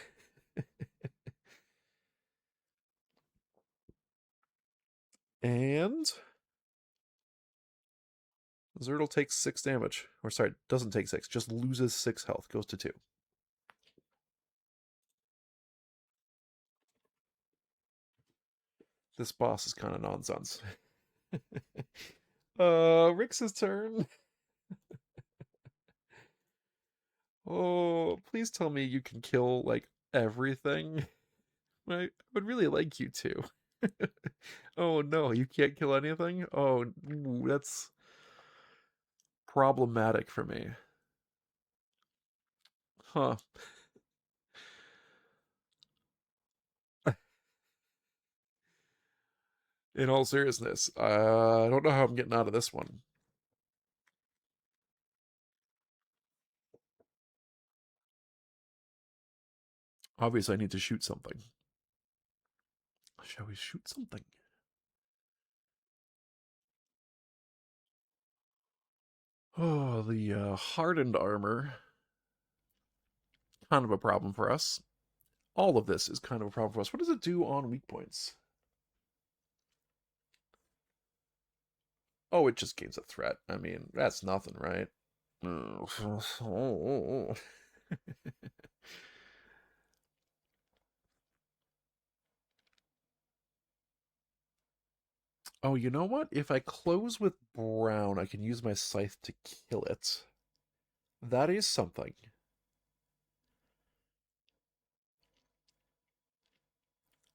And Zertle takes 6 damage. Or sorry, doesn't take 6, just loses 6 health, goes to 2. This boss is kind of nonsense. Rix's turn. Oh, please tell me you can kill, like, everything. I would really like you to. Oh no, you can't kill anything? Oh, that's problematic for me. Huh. In all seriousness, I don't know how I'm getting out of this one. Obviously, I need to shoot something. Shall we shoot something? Oh, the hardened armor. Kind of a problem for us. All of this is kind of a problem for us. What does it do on weak points? Oh, it just gains a threat. I mean, that's nothing, right? Oh. Oh, you know what? If I close with brown, I can use my scythe to kill it. That is something.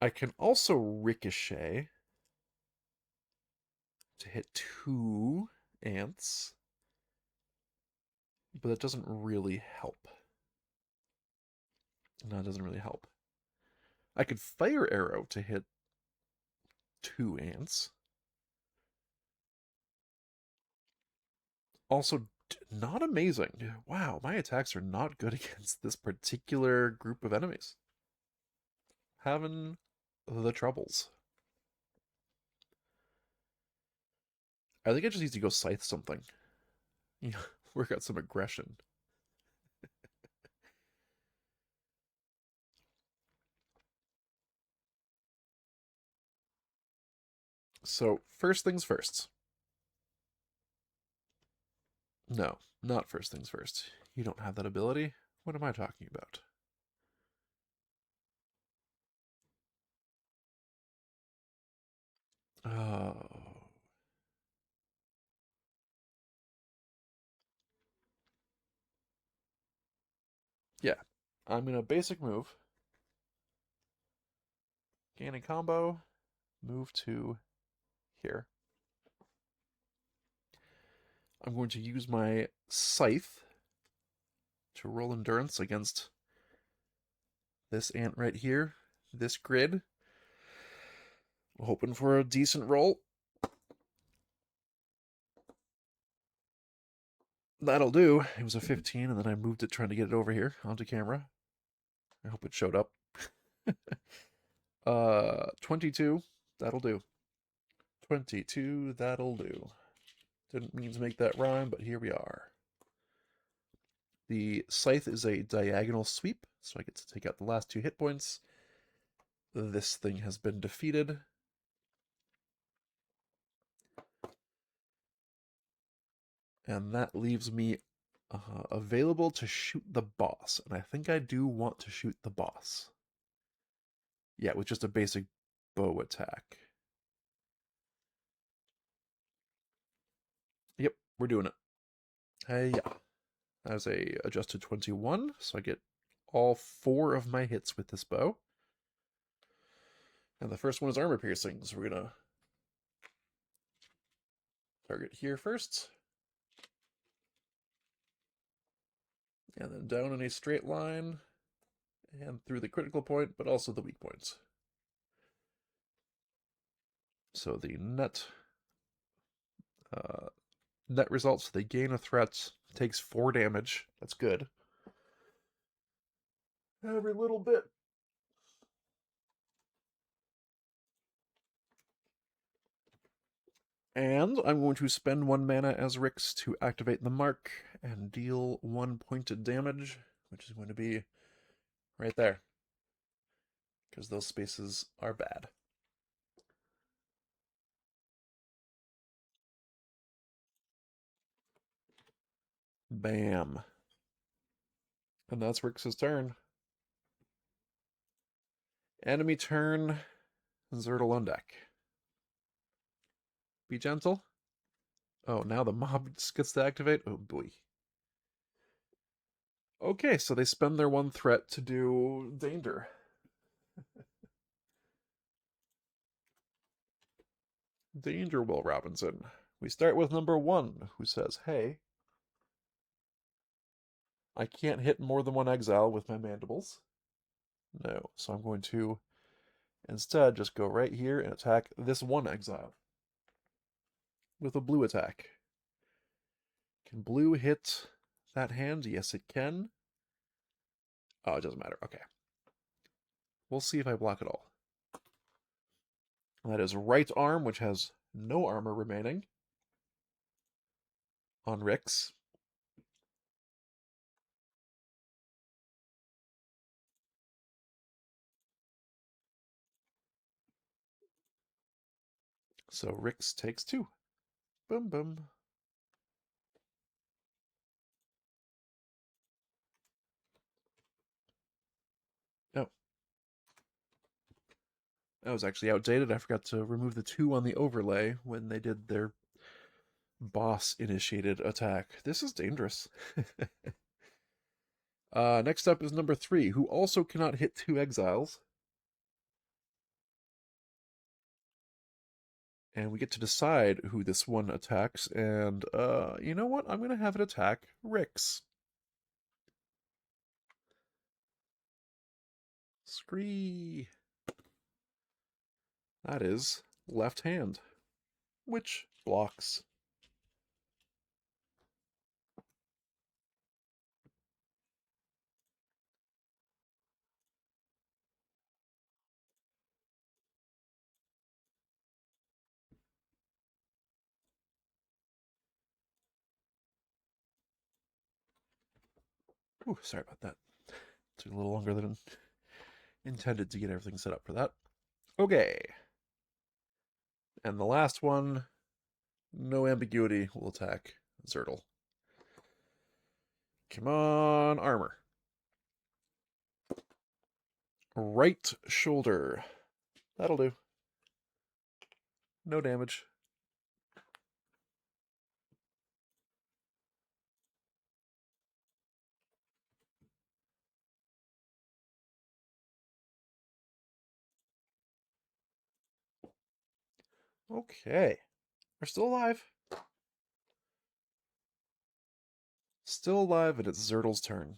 I can also ricochet to hit 2 ants, but that doesn't really help. No, it doesn't really help. I could fire arrow to hit 2 ants. Also, not amazing. Wow, my attacks are not good against this particular group of enemies. Having the troubles. I think I just need to go scythe something. Yeah, work out some aggression. So, first things first. No, not first things first. You don't have that ability. What am I talking about? Oh. Yeah. I'm going to basic move, gain a combo, move to here. I'm going to use my scythe to roll endurance against this ant right here, this grid. Hoping for a decent roll. That'll do. It was a 15, and then I moved it trying to get it over here onto camera. I hope it showed up. 22. That'll do. 22, that'll do. Didn't mean to make that rhyme, but here we are. The scythe is a diagonal sweep, so I get to take out the last 2 hit points. This thing has been defeated. And that leaves me available to shoot the boss. And I think I do want to shoot the boss. Yeah, with just a basic bow attack. Yep, we're doing it. Hey, yeah. As a adjusted 21, so I get all 4 of my hits with this bow. And the first one is armor piercing, so we're gonna target here first. And then down in a straight line, and through the critical point, but also the weak points. So the uh, net results, they gain a threat, takes 4 damage. That's good. Every little bit. And I'm going to spend 1 mana as Rix to activate the mark and deal 1 pointed damage, which is going to be right there. Because those spaces are bad. Bam. And that's Rix's turn. Enemy turn, Zertal on deck. Be gentle. Oh, now the mob gets to activate? Oh boy. Okay, so they spend their 1 threat to do danger. Danger, Will Robinson. We start with number 1, who says, hey, I can't hit more than 1 exile with my mandibles. No, so I'm going to instead just go right here and attack this 1 exile with a blue attack. Can blue hit that hand? Yes, it can. Oh, it doesn't matter. Okay. We'll see if I block it all. That is right arm, which has no armor remaining on Rix. So Rix takes 2. Boom, boom. That was actually outdated. I forgot to remove the 2 on the overlay when they did their boss-initiated attack. This is dangerous. Next up is number 3, who also cannot hit 2 exiles. And we get to decide who this one attacks, and, you know what? I'm gonna have it attack Rix. Scree! That is left hand, which blocks. Ooh, sorry about that. Took a little longer than intended to get everything set up for that. Okay. And the last one, no ambiguity, will attack Zertle. Come on, armor. Right shoulder. That'll do. No damage. Okay. We're still alive. Still alive, and it's Zertle's turn.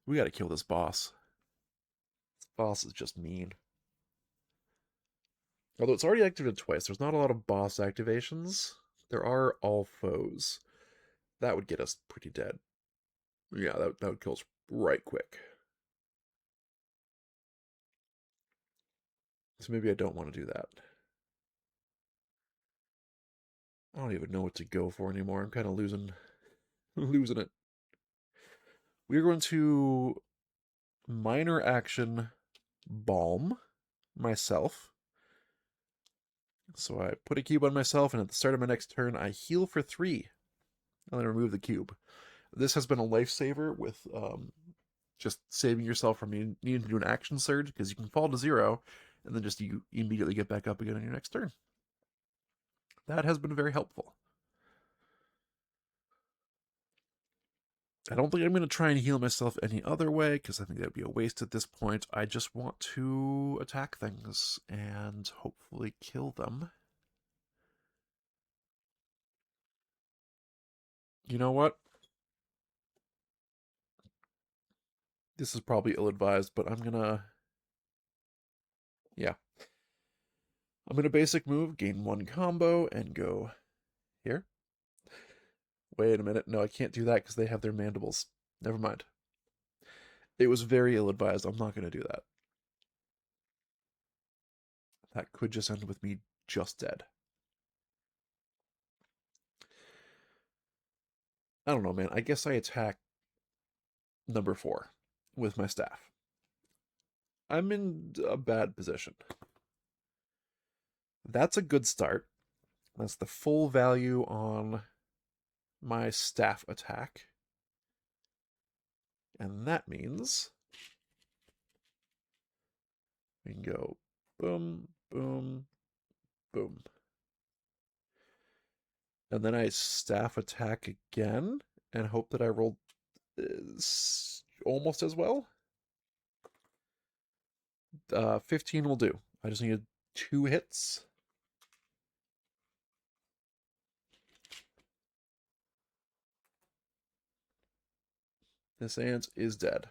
We gotta kill this boss. This boss is just mean. Although it's already activated twice, there's not a lot of boss activations. There are all foes. That would get us pretty dead. Yeah, that would kill us right quick. So maybe I don't want to do that. I don't even know what to go for anymore. I'm kind of losing it. We're going to minor action balm myself. So I put a cube on myself, and at the start of my next turn, I heal for 3. And then remove the cube. This has been a lifesaver with just saving yourself from needing to do an action surge, because you can fall to 0, and then just you immediately get back up again on your next turn. That has been very helpful. I don't think I'm going to try and heal myself any other way, because I think that would be a waste at this point. I just want to attack things and hopefully kill them. You know what? This is probably ill-advised, but I'm gonna... Yeah. I'm gonna basic move, gain 1 combo, and go here. Wait a minute. No, I can't do that because they have their mandibles. Never mind. It was very ill-advised. I'm not going to do that. That could just end with me just dead. I don't know, man. I guess I attack number 4 with my staff. I'm in a bad position. That's a good start. That's the full value on my staff attack. And that means we can go boom, boom, boom. And then I staff attack again and hope that I roll almost as well. 15 will do. I just need 2 hits. This ant is dead.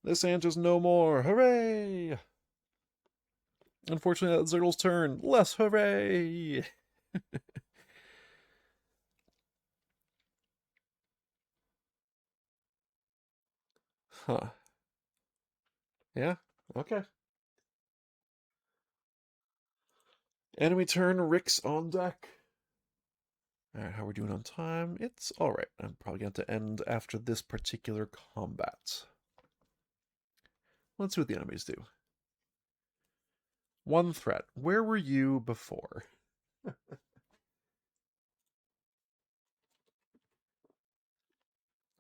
This ant is no more. Hooray! Unfortunately, that's Zertle's turn. Less hooray! Huh. Yeah, okay. Enemy turn, Rick's on deck. Alright, how are we doing on time? It's alright. I'm probably going to end after this particular combat. Let's see what the enemies do. 1 threat. Where were you before?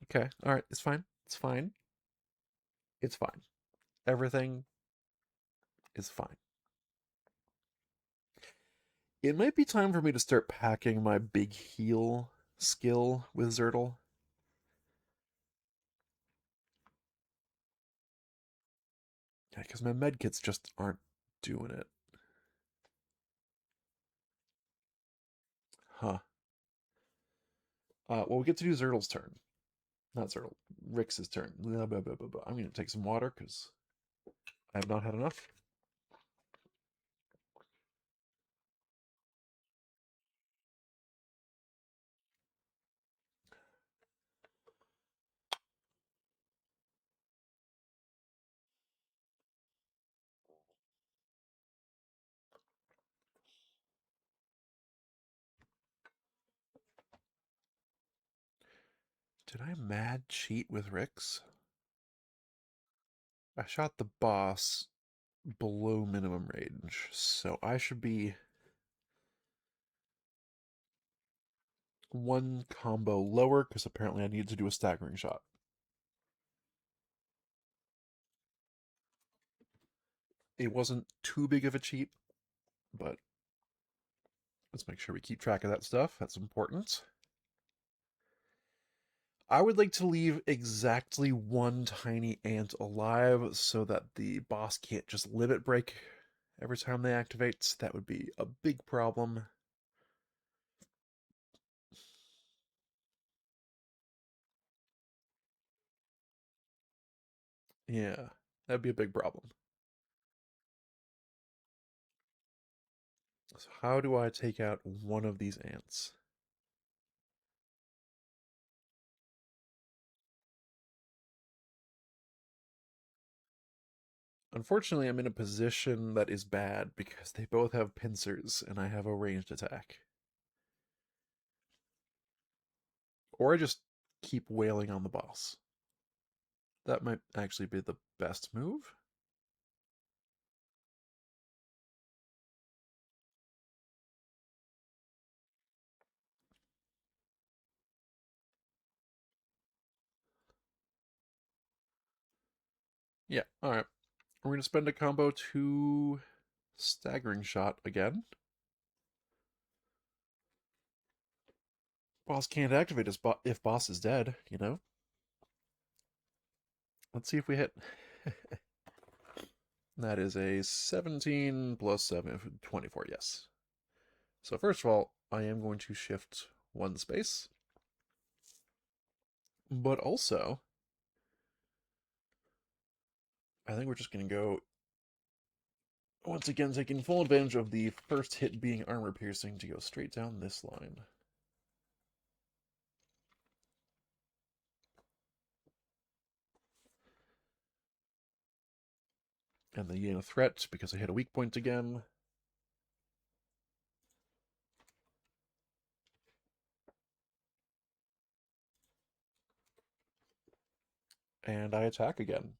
Okay, alright, it's fine. It's fine. It's fine. Everything is fine. It might be time for me to start packing my big heal skill with Zertle. Yeah, because my medkits just aren't doing it. Huh. Well, we get to do Zertle's turn. Not Zertle. Rix's turn. Blah, blah, blah, blah, blah. I'm going to take some water because I have not had enough. Did I mad cheat with Rix? I shot the boss below minimum range, so I should be one combo lower because apparently I needed to do a staggering shot. It wasn't too big of a cheat, but let's make sure we keep track of that stuff. That's important. I would like to leave exactly one tiny ant alive so that the boss can't just limit break every time they activate. That would be a big problem. Yeah, that'd be a big problem. So how do I take out one of these ants? Unfortunately, I'm in a position that is bad because they both have pincers and I have a ranged attack. Or I just keep wailing on the boss. That might actually be the best move. Yeah, alright. We're going to spend a combo to staggering shot again. Boss can't activate his if boss is dead, you know? Let's see if we hit. That is a 17 plus 7, 24, yes. So first of all, I am going to shift one space. But also, I think we're just going to go, once again, taking full advantage of the first hit being armor piercing to go straight down this line. And then gain a threat because I hit a weak point again. And I attack again.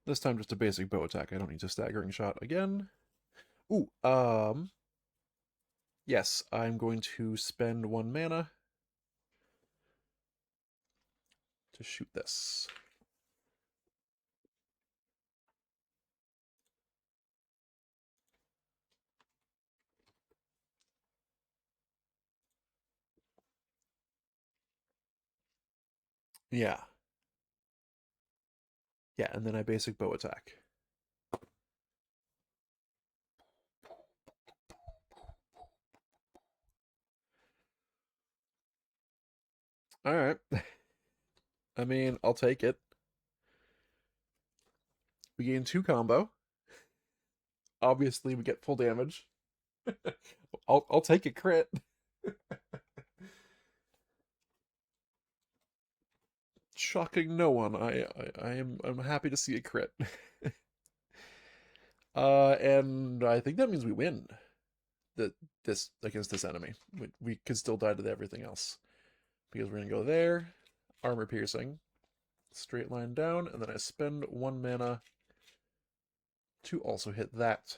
This time just a basic bow attack. I don't need a staggering shot again. Ooh, yes, I'm going to spend one mana to shoot this. Yeah. Yeah, and then I basic bow attack. Alright. I mean, I'll take it. We gain 2 combo. Obviously, we get full damage. I'll take a crit. Shocking no one. I'm happy to see a crit. And I think that means we win this against this enemy. We could still die to everything else because we're gonna go there, armor piercing, straight line down, and then I spend one mana to also hit that.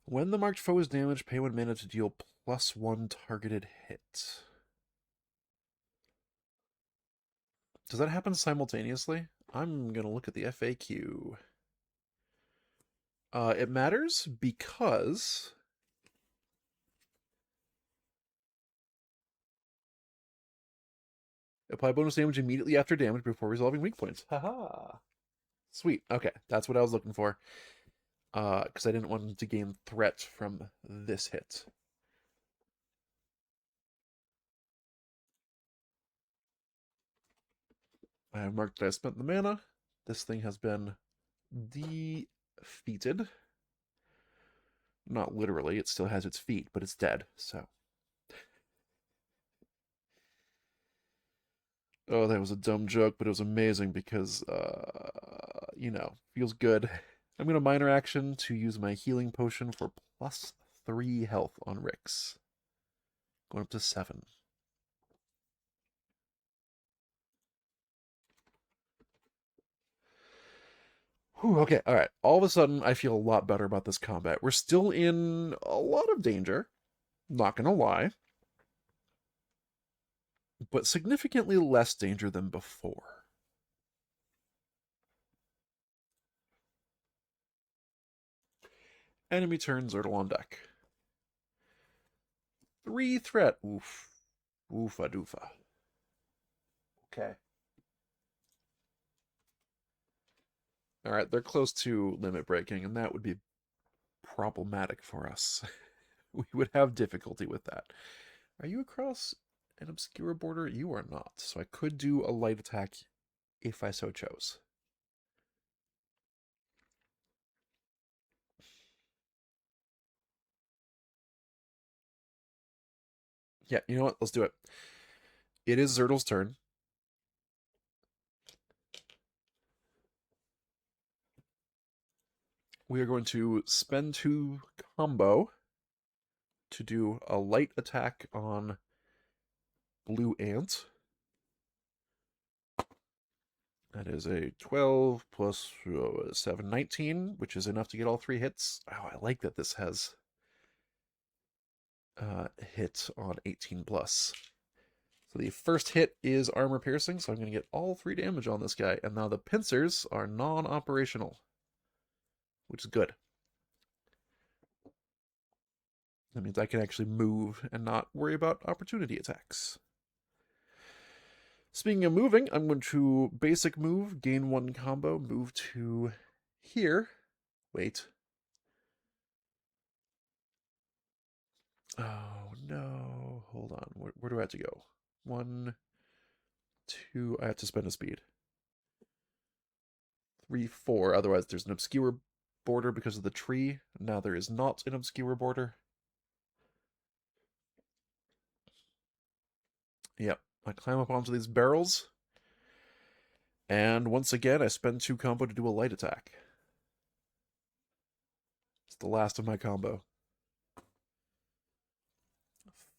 When the marked foe is damaged, pay 1 mana to deal +1 targeted hit. Does that happen simultaneously? I'm going to look at the FAQ. It matters because apply bonus damage immediately after damage before resolving weak points. Haha. Sweet. Okay, that's what I was looking for. Because I didn't want him to gain threat from this hit. I have marked that I spent the mana. This thing has been defeated. Not literally, it still has its feet, but it's dead, so. Oh, that was a dumb joke, but it was amazing because, feels good. I'm going to minor action to use my healing potion for +3 health on Rix. Going up to 7. Whew, okay, alright. All of a sudden, I feel a lot better about this combat. We're still in a lot of danger, not gonna lie, but significantly less danger than before. Enemy turn, Zertle on deck. 3 threat. Oof. Oofa doofa. Okay. Alright, they're close to limit breaking, and that would be problematic for us. We would have difficulty with that. Are you across an obscure border? You are not. So I could do a light attack if I so chose. Yeah, you know what? Let's do it. It is Zertle's turn. We are going to spend 2 combo to do a light attack on Blue Ant. That is a 12 plus 7, 19, which is enough to get all 3 hits. Oh, I like that this has hit on 18 plus. So the first hit is armor piercing, so I'm going to get all 3 damage on this guy. And now the pincers are non-operational, which is good. That means I can actually move and not worry about opportunity attacks. Speaking of moving, I'm going to basic move, gain 1 combo, move to here. Wait. Oh, no. Hold on. Where do I have to go? 1, 2. I have to spend a speed. 3, 4. Otherwise, there's an obscure border because of the tree. Now there is not an obscure border. Yep. I climb up onto these barrels. And once again, I spend 2 combo to do a light attack. It's the last of my combo.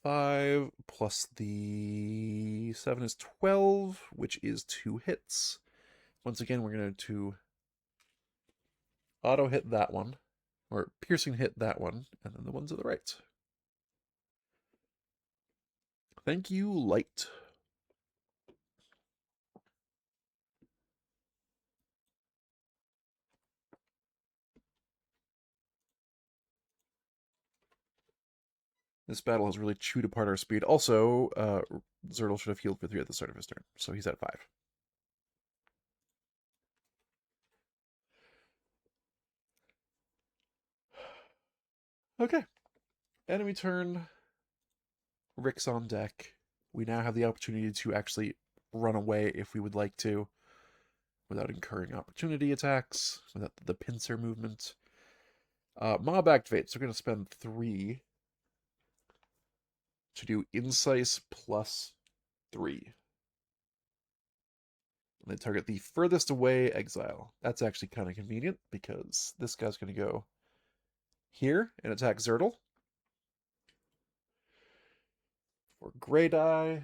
5 plus the 7 is 12, which is 2 hits. Once again, we're going to auto hit that one, or piercing hit that one, and then the one to the right. Thank you, light. This battle has really chewed apart our speed. Also, Zertle should have healed for 3 at the start of his turn, so he's at 5. Okay. Enemy turn. Rick's on deck. We now have the opportunity to actually run away if we would like to, without incurring opportunity attacks, without the pincer movement. Mob activates. We're going to spend 3 to do Incise plus 3. And they target the furthest away exile. That's actually kind of convenient because this guy's going to go here and attack Zertle. For Grey Die.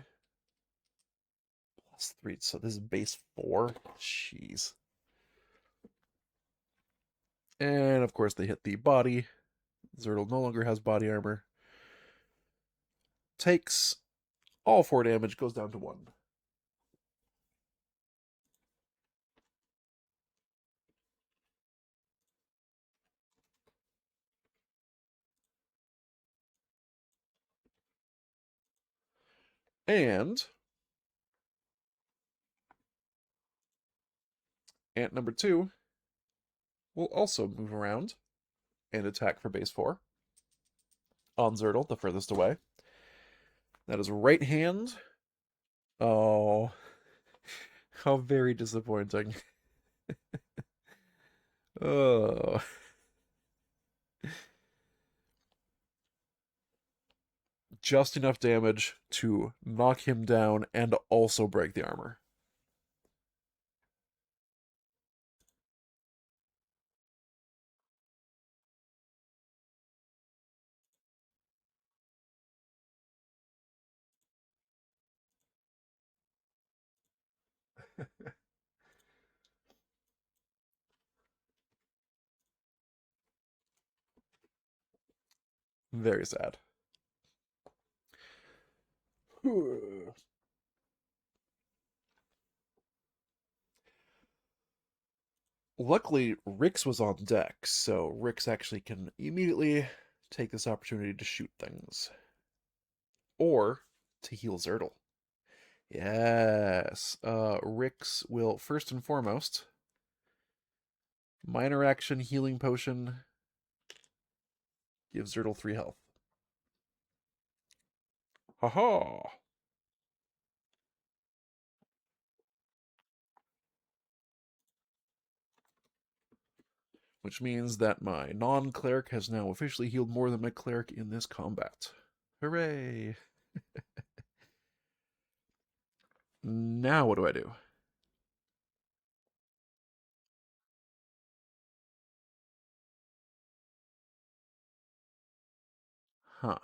Plus 3. So this is base 4. Jeez. And of course they hit the body. Zertle no longer has body armor. Takes all 4 damage, goes down to 1. And ant number 2 will also move around and attack for base 4 on Zertle, the furthest away. That is right hand. Oh, how very disappointing. Oh. Just enough damage to knock him down and also break the armor. Very sad. Luckily, Rix was on deck, so Rix actually can immediately take this opportunity to shoot things. Or to heal Zertle. Yes. Rix will first and foremost minor action healing potion. Give Zertle 3 health. Haha. Which means that my non-cleric has now officially healed more than my cleric in this combat. Hooray! Now what do I do? Huh.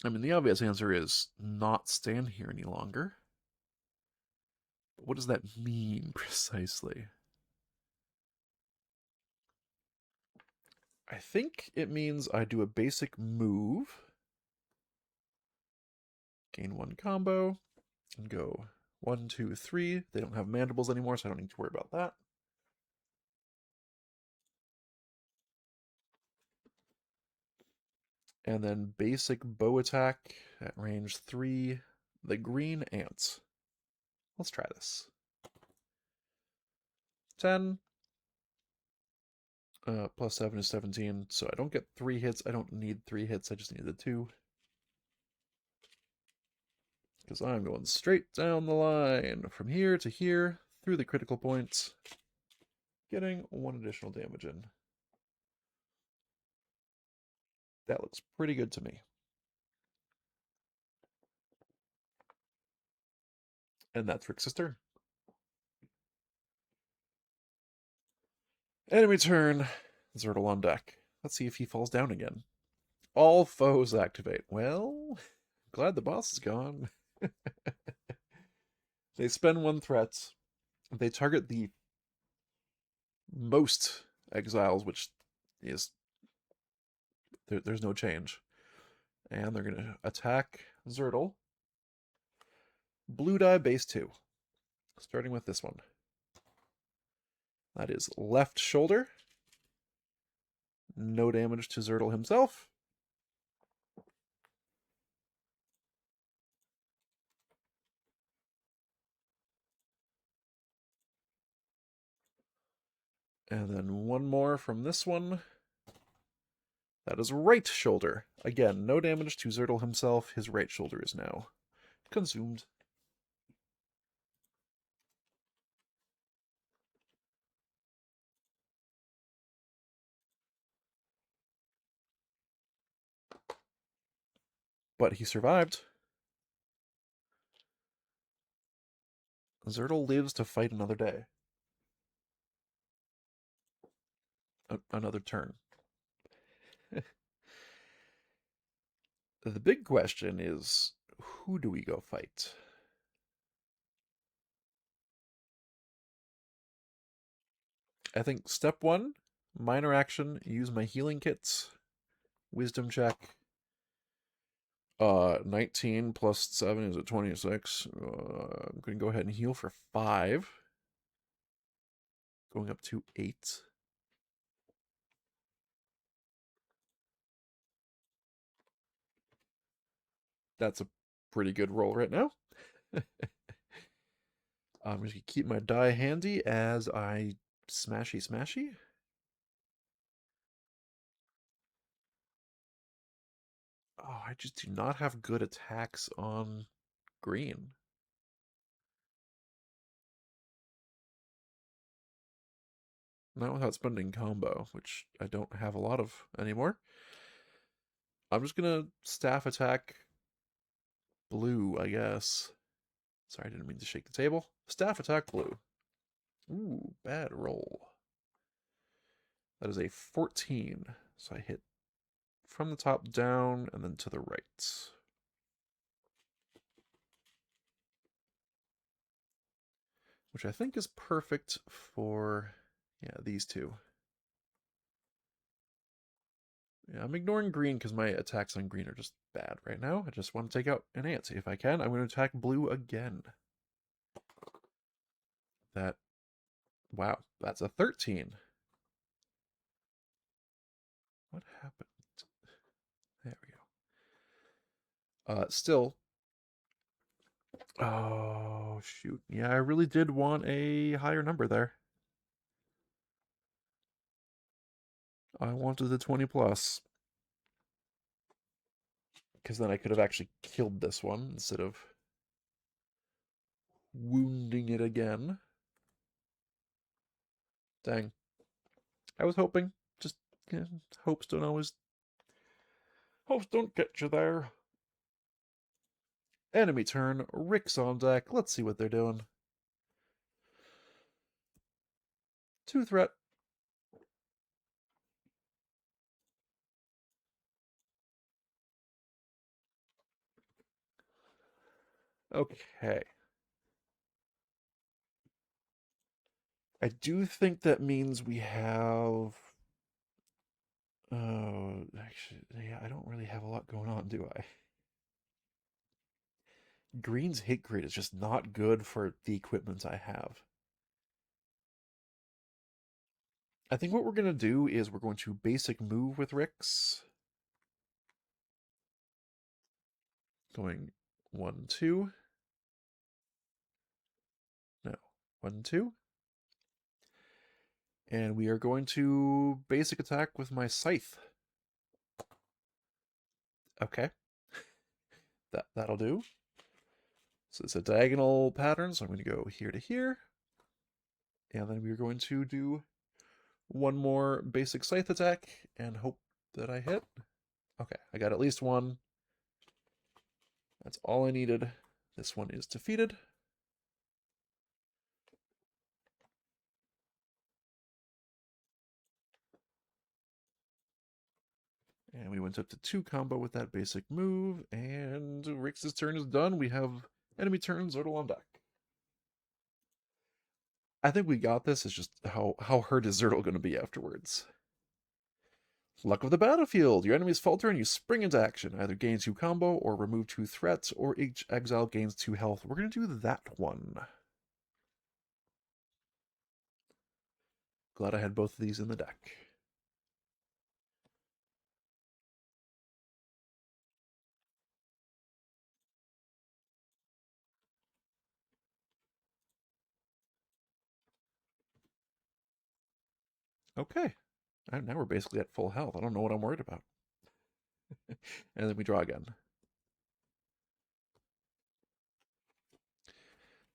I mean, the obvious answer is not stand here any longer. But what does that mean precisely? I think it means I do a basic move, gain 1 combo, and go 1, 2, 3. They don't have mandibles anymore, so I don't need to worry about that. And then basic bow attack at range 3, the green ants. Let's try this. 10. Plus 7 is 17, so I don't get 3 hits. I don't need 3 hits, I just need the 2. Because I'm going straight down the line, from here to here, through the critical points, getting 1 additional damage in. That looks pretty good to me. And that's Rix's turn. Enemy turn. Zertle on deck. Let's see if he falls down again. All foes activate. Well, glad the boss is gone. They spend 1 threat. They target the most exiles, which is... there's no change. And they're going to attack Zertle. Blue die base 2. Starting with this one. That is left shoulder. No damage to Zertle himself. And then 1 more from this one. That is right shoulder. Again, no damage to Zertle himself. His right shoulder is now consumed. But he survived. Zertle lives to fight another day. Another turn. The big question is, who do we go fight? I think step 1, minor action, use my healing kits. Wisdom check. 19 plus 7 is a 26. I'm going to go ahead and heal for 5. Going up to 8. That's a pretty good roll right now. I'm just gonna keep my die handy as I smashy. Oh, I just do not have good attacks on green. Not without spending combo, which I don't have a lot of anymore. I'm just gonna staff attack blue, I guess. Sorry, I didn't mean to shake the table. Staff attack blue. Ooh, bad roll. That is a 14. So I hit from the top down and then to the right. Which I think is perfect for, yeah, these two. Yeah, I'm ignoring green because my attacks on green are just bad right now. I just want to take out an ant if I can. I'm going to attack blue again. That, wow, that's a 13. What happened? There we go. Still. Oh, shoot. Yeah, I really did want a higher number there. I wanted the 20 plus. Because then I could have actually killed this one instead of wounding it again. Dang. I was hoping. Just, yeah, hopes don't always... Hopes don't get you there. Enemy turn. Rick's on deck. Let's see what they're doing. 2 threat. Okay. I do think that means we have... Oh, actually, yeah, I don't really have a lot going on, do I? Green's hit grid is just not good for the equipment I have. I think what we're going to do is we're going to basic move with Rick's. Going 1, 2. No, 1, 2. And we are going to basic attack with my scythe. Okay. That'll do. So it's a diagonal pattern, so I'm going to go here to here. And then we're going to do one more basic scythe attack and hope that I hit. Okay, I got at least one. That's all I needed. This one is defeated. And we went up to 2 combo with that basic move, and Rix's turn is done. We have enemy turn, Zordle on deck. I think we got this. It's just how hurt is Zordle going to be afterwards. Luck of the battlefield. Your enemies falter and you spring into action. Either gain 2 combo or remove 2 threats, or each exile gains 2 health. We're going to do that one. Glad I had both of these in the deck. Okay. And now we're basically at full health. I don't know what I'm worried about. And then we draw again.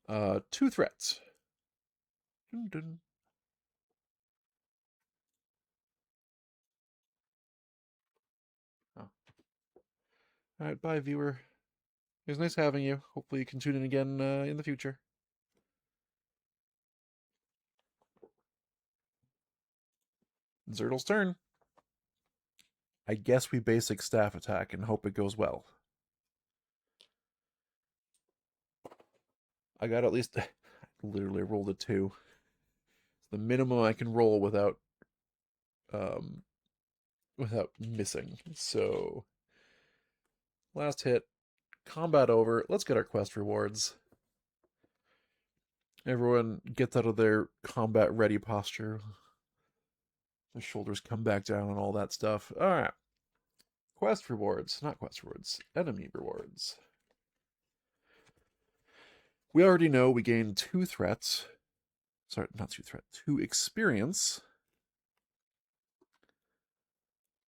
2 threats. Dun dun. Oh. Alright, bye, viewer. It was nice having you. Hopefully you can tune in again in the future. Zerdle's turn. I guess we basic staff attack and hope it goes well. I got at least... I literally rolled a 2. It's the minimum I can roll without missing. So, last hit. Combat over. Let's get our quest rewards. Everyone gets out of their combat ready posture. The shoulders come back down and all that stuff. Alright. Quest rewards, not quest rewards, enemy rewards. We already know we gain 2 threats. Sorry, not 2 threats, 2 experience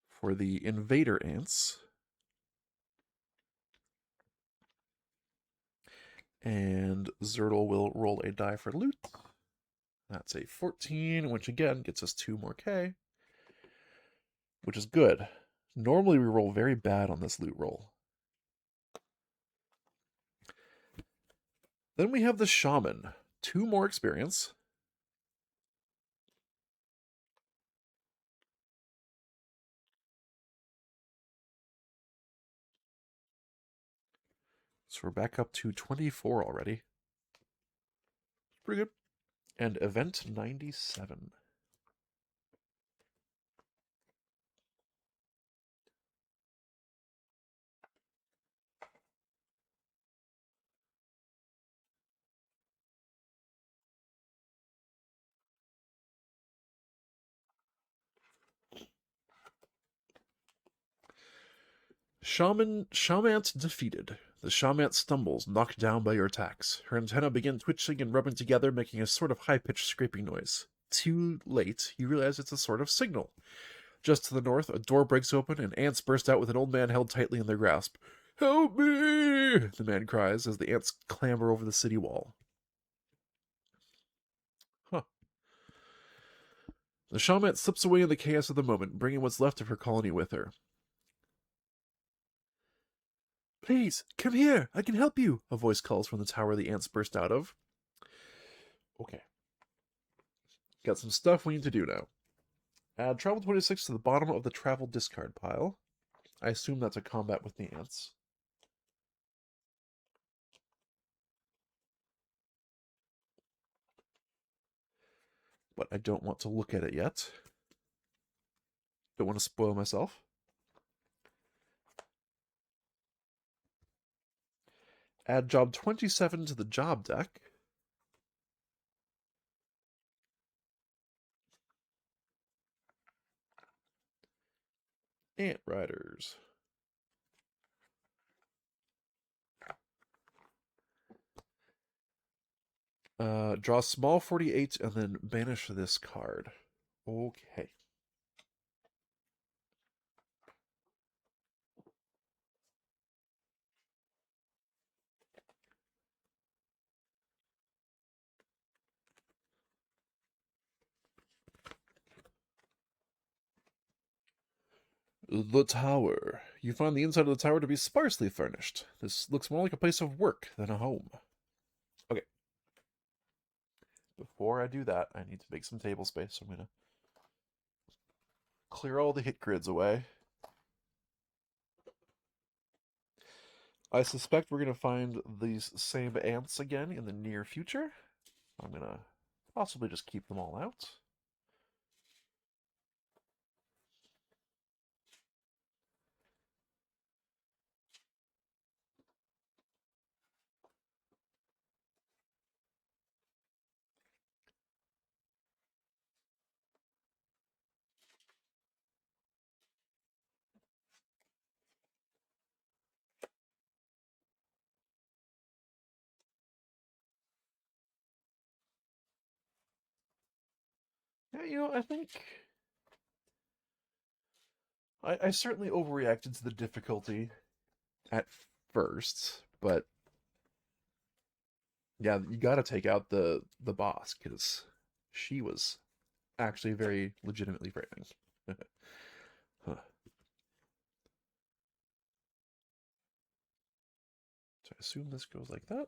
for the invader ants. And Zertle will roll a die for loot. That's a 14, which again gets us 2 more K, which is good. Normally we roll very bad on this loot roll. Then we have the Shaman. 2 more experience. So we're back up to 24 already. Pretty good. And event 97. Shamant defeated. The Shamant stumbles, knocked down by your attacks. Her antennae begin twitching and rubbing together, making a sort of high-pitched scraping noise. Too late, you realize it's a sort of signal. Just to the north, a door breaks open, and ants burst out with an old man held tightly in their grasp. "Help me!" the man cries as the ants clamber over the city wall. Huh. The Shamant slips away in the chaos of the moment, bringing what's left of her colony with her. "Please, come here! I can help you!" a voice calls from the tower the ants burst out of. Okay. Got some stuff we need to do now. Add travel 26 to the bottom of the travel discard pile. I assume that's a combat with the ants. But I don't want to look at it yet. Don't want to spoil myself. Add job 27 to the job deck. Ant Riders. Draw small 48 and then banish this card. Okay. The tower. You find the inside of the tower to be sparsely furnished. This looks more like a place of work than a home. Okay. Before I do that, I need to make some table space. So I'm going to clear all the hit grids away. I suspect we're going to find these same ants again in the near future. I'm going to possibly just keep them all out. Yeah, I think I certainly overreacted to the difficulty at first, but yeah, you got to take out the boss because she was actually very legitimately frightening. Huh. So I assume this goes like that.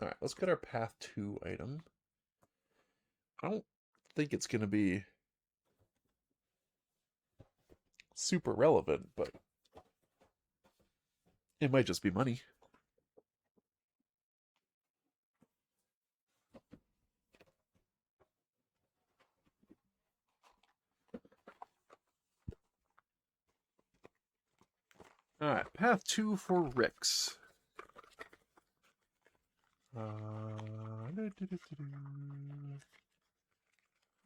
All right, let's get our path 2 item. I don't think it's going to be super relevant, but it might just be money. All right, path 2 for Rix.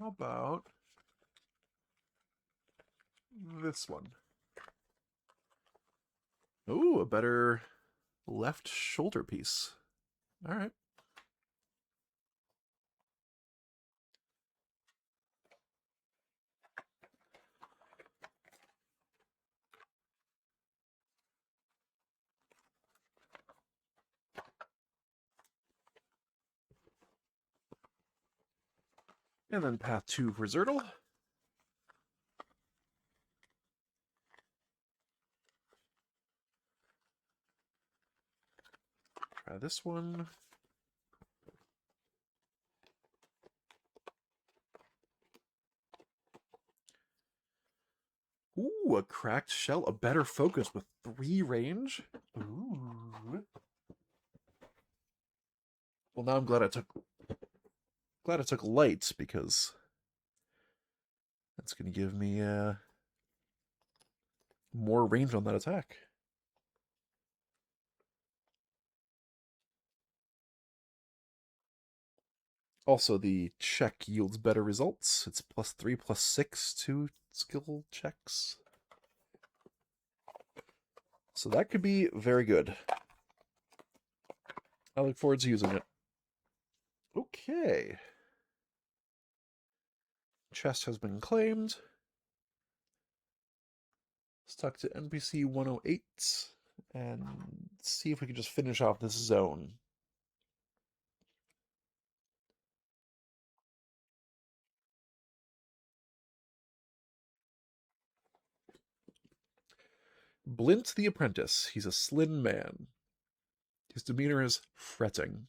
How about this one? Ooh, a better left shoulder piece. All right. And then path 2 for Zertle. Try this one. Ooh, a cracked shell, a better focus with 3 range. Ooh. Well, now I'm glad I took light, because that's going to give me more range on that attack. Also, the check yields better results. It's +3, +6 to skill checks. So that could be very good. I look forward to using it. Okay. Chest has been claimed. Let's talk to NPC 108 and see if we can just finish off this zone. Blint the Apprentice. He's a slim man. His demeanor is fretting.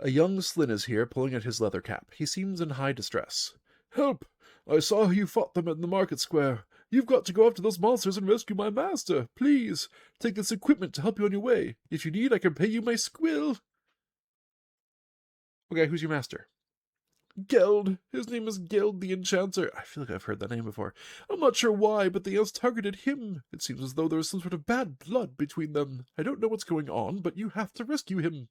A young Slin is here, pulling at his leather cap. He seems in high distress. Help! I saw how you fought them in the market square. You've got to go after those monsters and rescue my master. Please, take this equipment to help you on your way. If you need, I can pay you my squill. Okay, who's your master? Geld. His name is Geld the Enchanter. I feel like I've heard that name before. I'm not sure why, but the ants targeted him. It seems as though there is some sort of bad blood between them. I don't know what's going on, but you have to rescue him.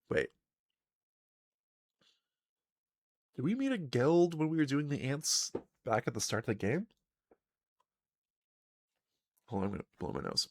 Wait. Did we meet a Geld when we were doing the ants back at the start of the game? Hold on, I'm gonna blow my nose.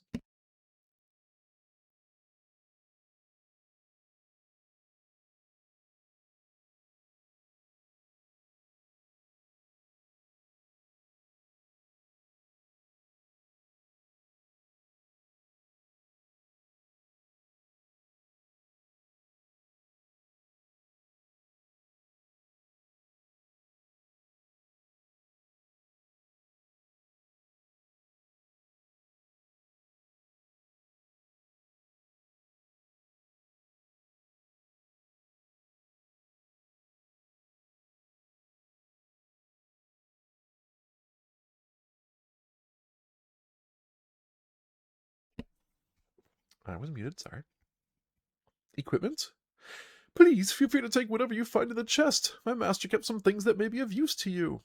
I was muted, sorry. Equipment? Please, feel free to take whatever you find in the chest. My master kept some things that may be of use to you.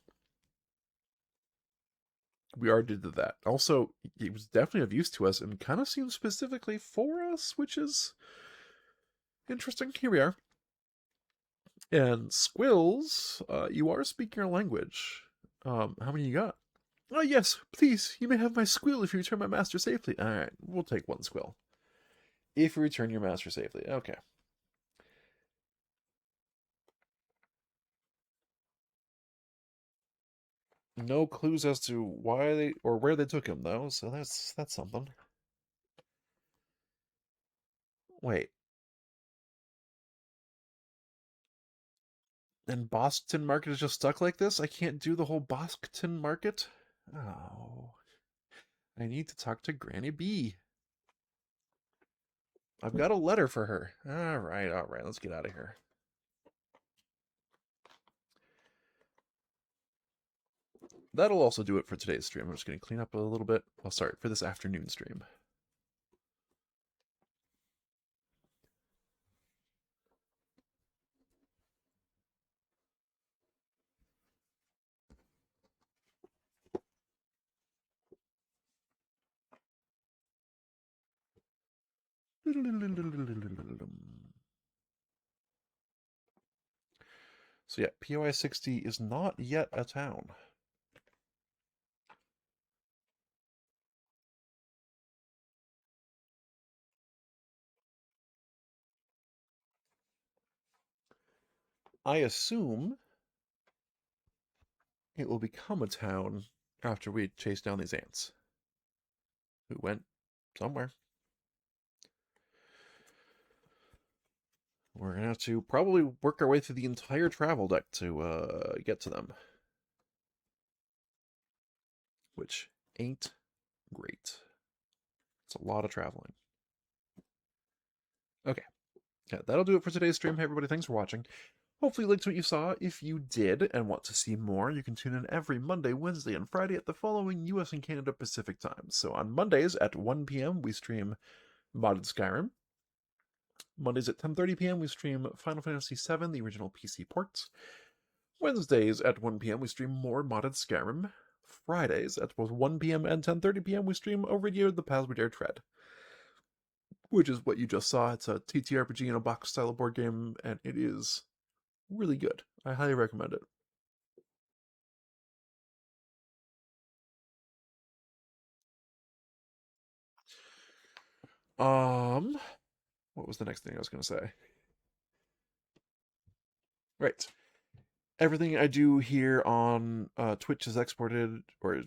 We already did that. Also, it was definitely of use to us and kind of seems specifically for us, which is interesting. Here we are. And Squills, you are speaking our language. How many you got? Oh, yes, please. You may have my squill if you return my master safely. All right, we'll take 1 squill. If you return your master safely. Okay. No clues as to why they or where they took him, though, so that's something. Wait. And Boston Market is just stuck like this? I can't do the whole Boston Market? Oh. I need to talk to Granny B. I've got a letter for her. Alright, let's get out of here. That'll also do it for today's stream. I'm just going to clean up a little bit. Oh, sorry, for this afternoon stream. So yeah, POI 60 is not yet a town. I assume it will become a town after we chase down these ants who went somewhere. We're gonna have to probably work our way through the entire travel deck to get to them, which ain't great. It's a lot of traveling. Okay, yeah, that'll do it for today's stream. Hey everybody, thanks for watching. Hopefully you liked what you saw. If you did and want to see more, you can tune in every Monday, Wednesday, and Friday at the following US and Canada Pacific times. So on Mondays at 1 p.m. we stream modded Skyrim. Mondays at 10:30 p.m. we stream Final Fantasy VII, the original PC ports. Wednesdays at 1 p.m. we stream more modded Skyrim. Fridays at both 1 p.m. and 10:30 p.m. we stream Arydia, the Paths We Dare Tread, which is what you just saw. It's a TTRPG in a box style board game, and it is really good. I highly recommend it. What was the next thing I was going to say? Right. Everything I do here on Twitch is exported, or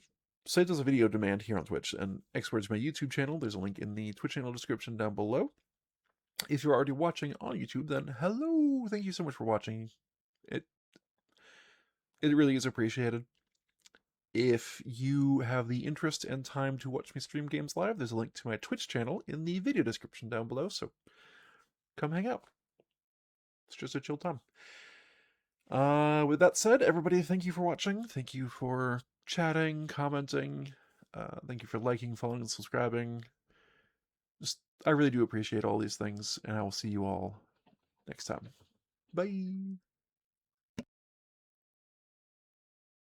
saved as a video demand here on Twitch, and exported to my YouTube channel. There's a link in the Twitch channel description down below. If you're already watching on YouTube, then hello! Thank you so much for watching. It really is appreciated. If you have the interest and time to watch me stream games live, there's a link to my Twitch channel in the video description down below, so come hang out. It's just a chill time. With that said, everybody, thank you for watching. Thank you for chatting, commenting. Thank you for liking, following, and subscribing. I really do appreciate all these things, and I will see you all next time. Bye!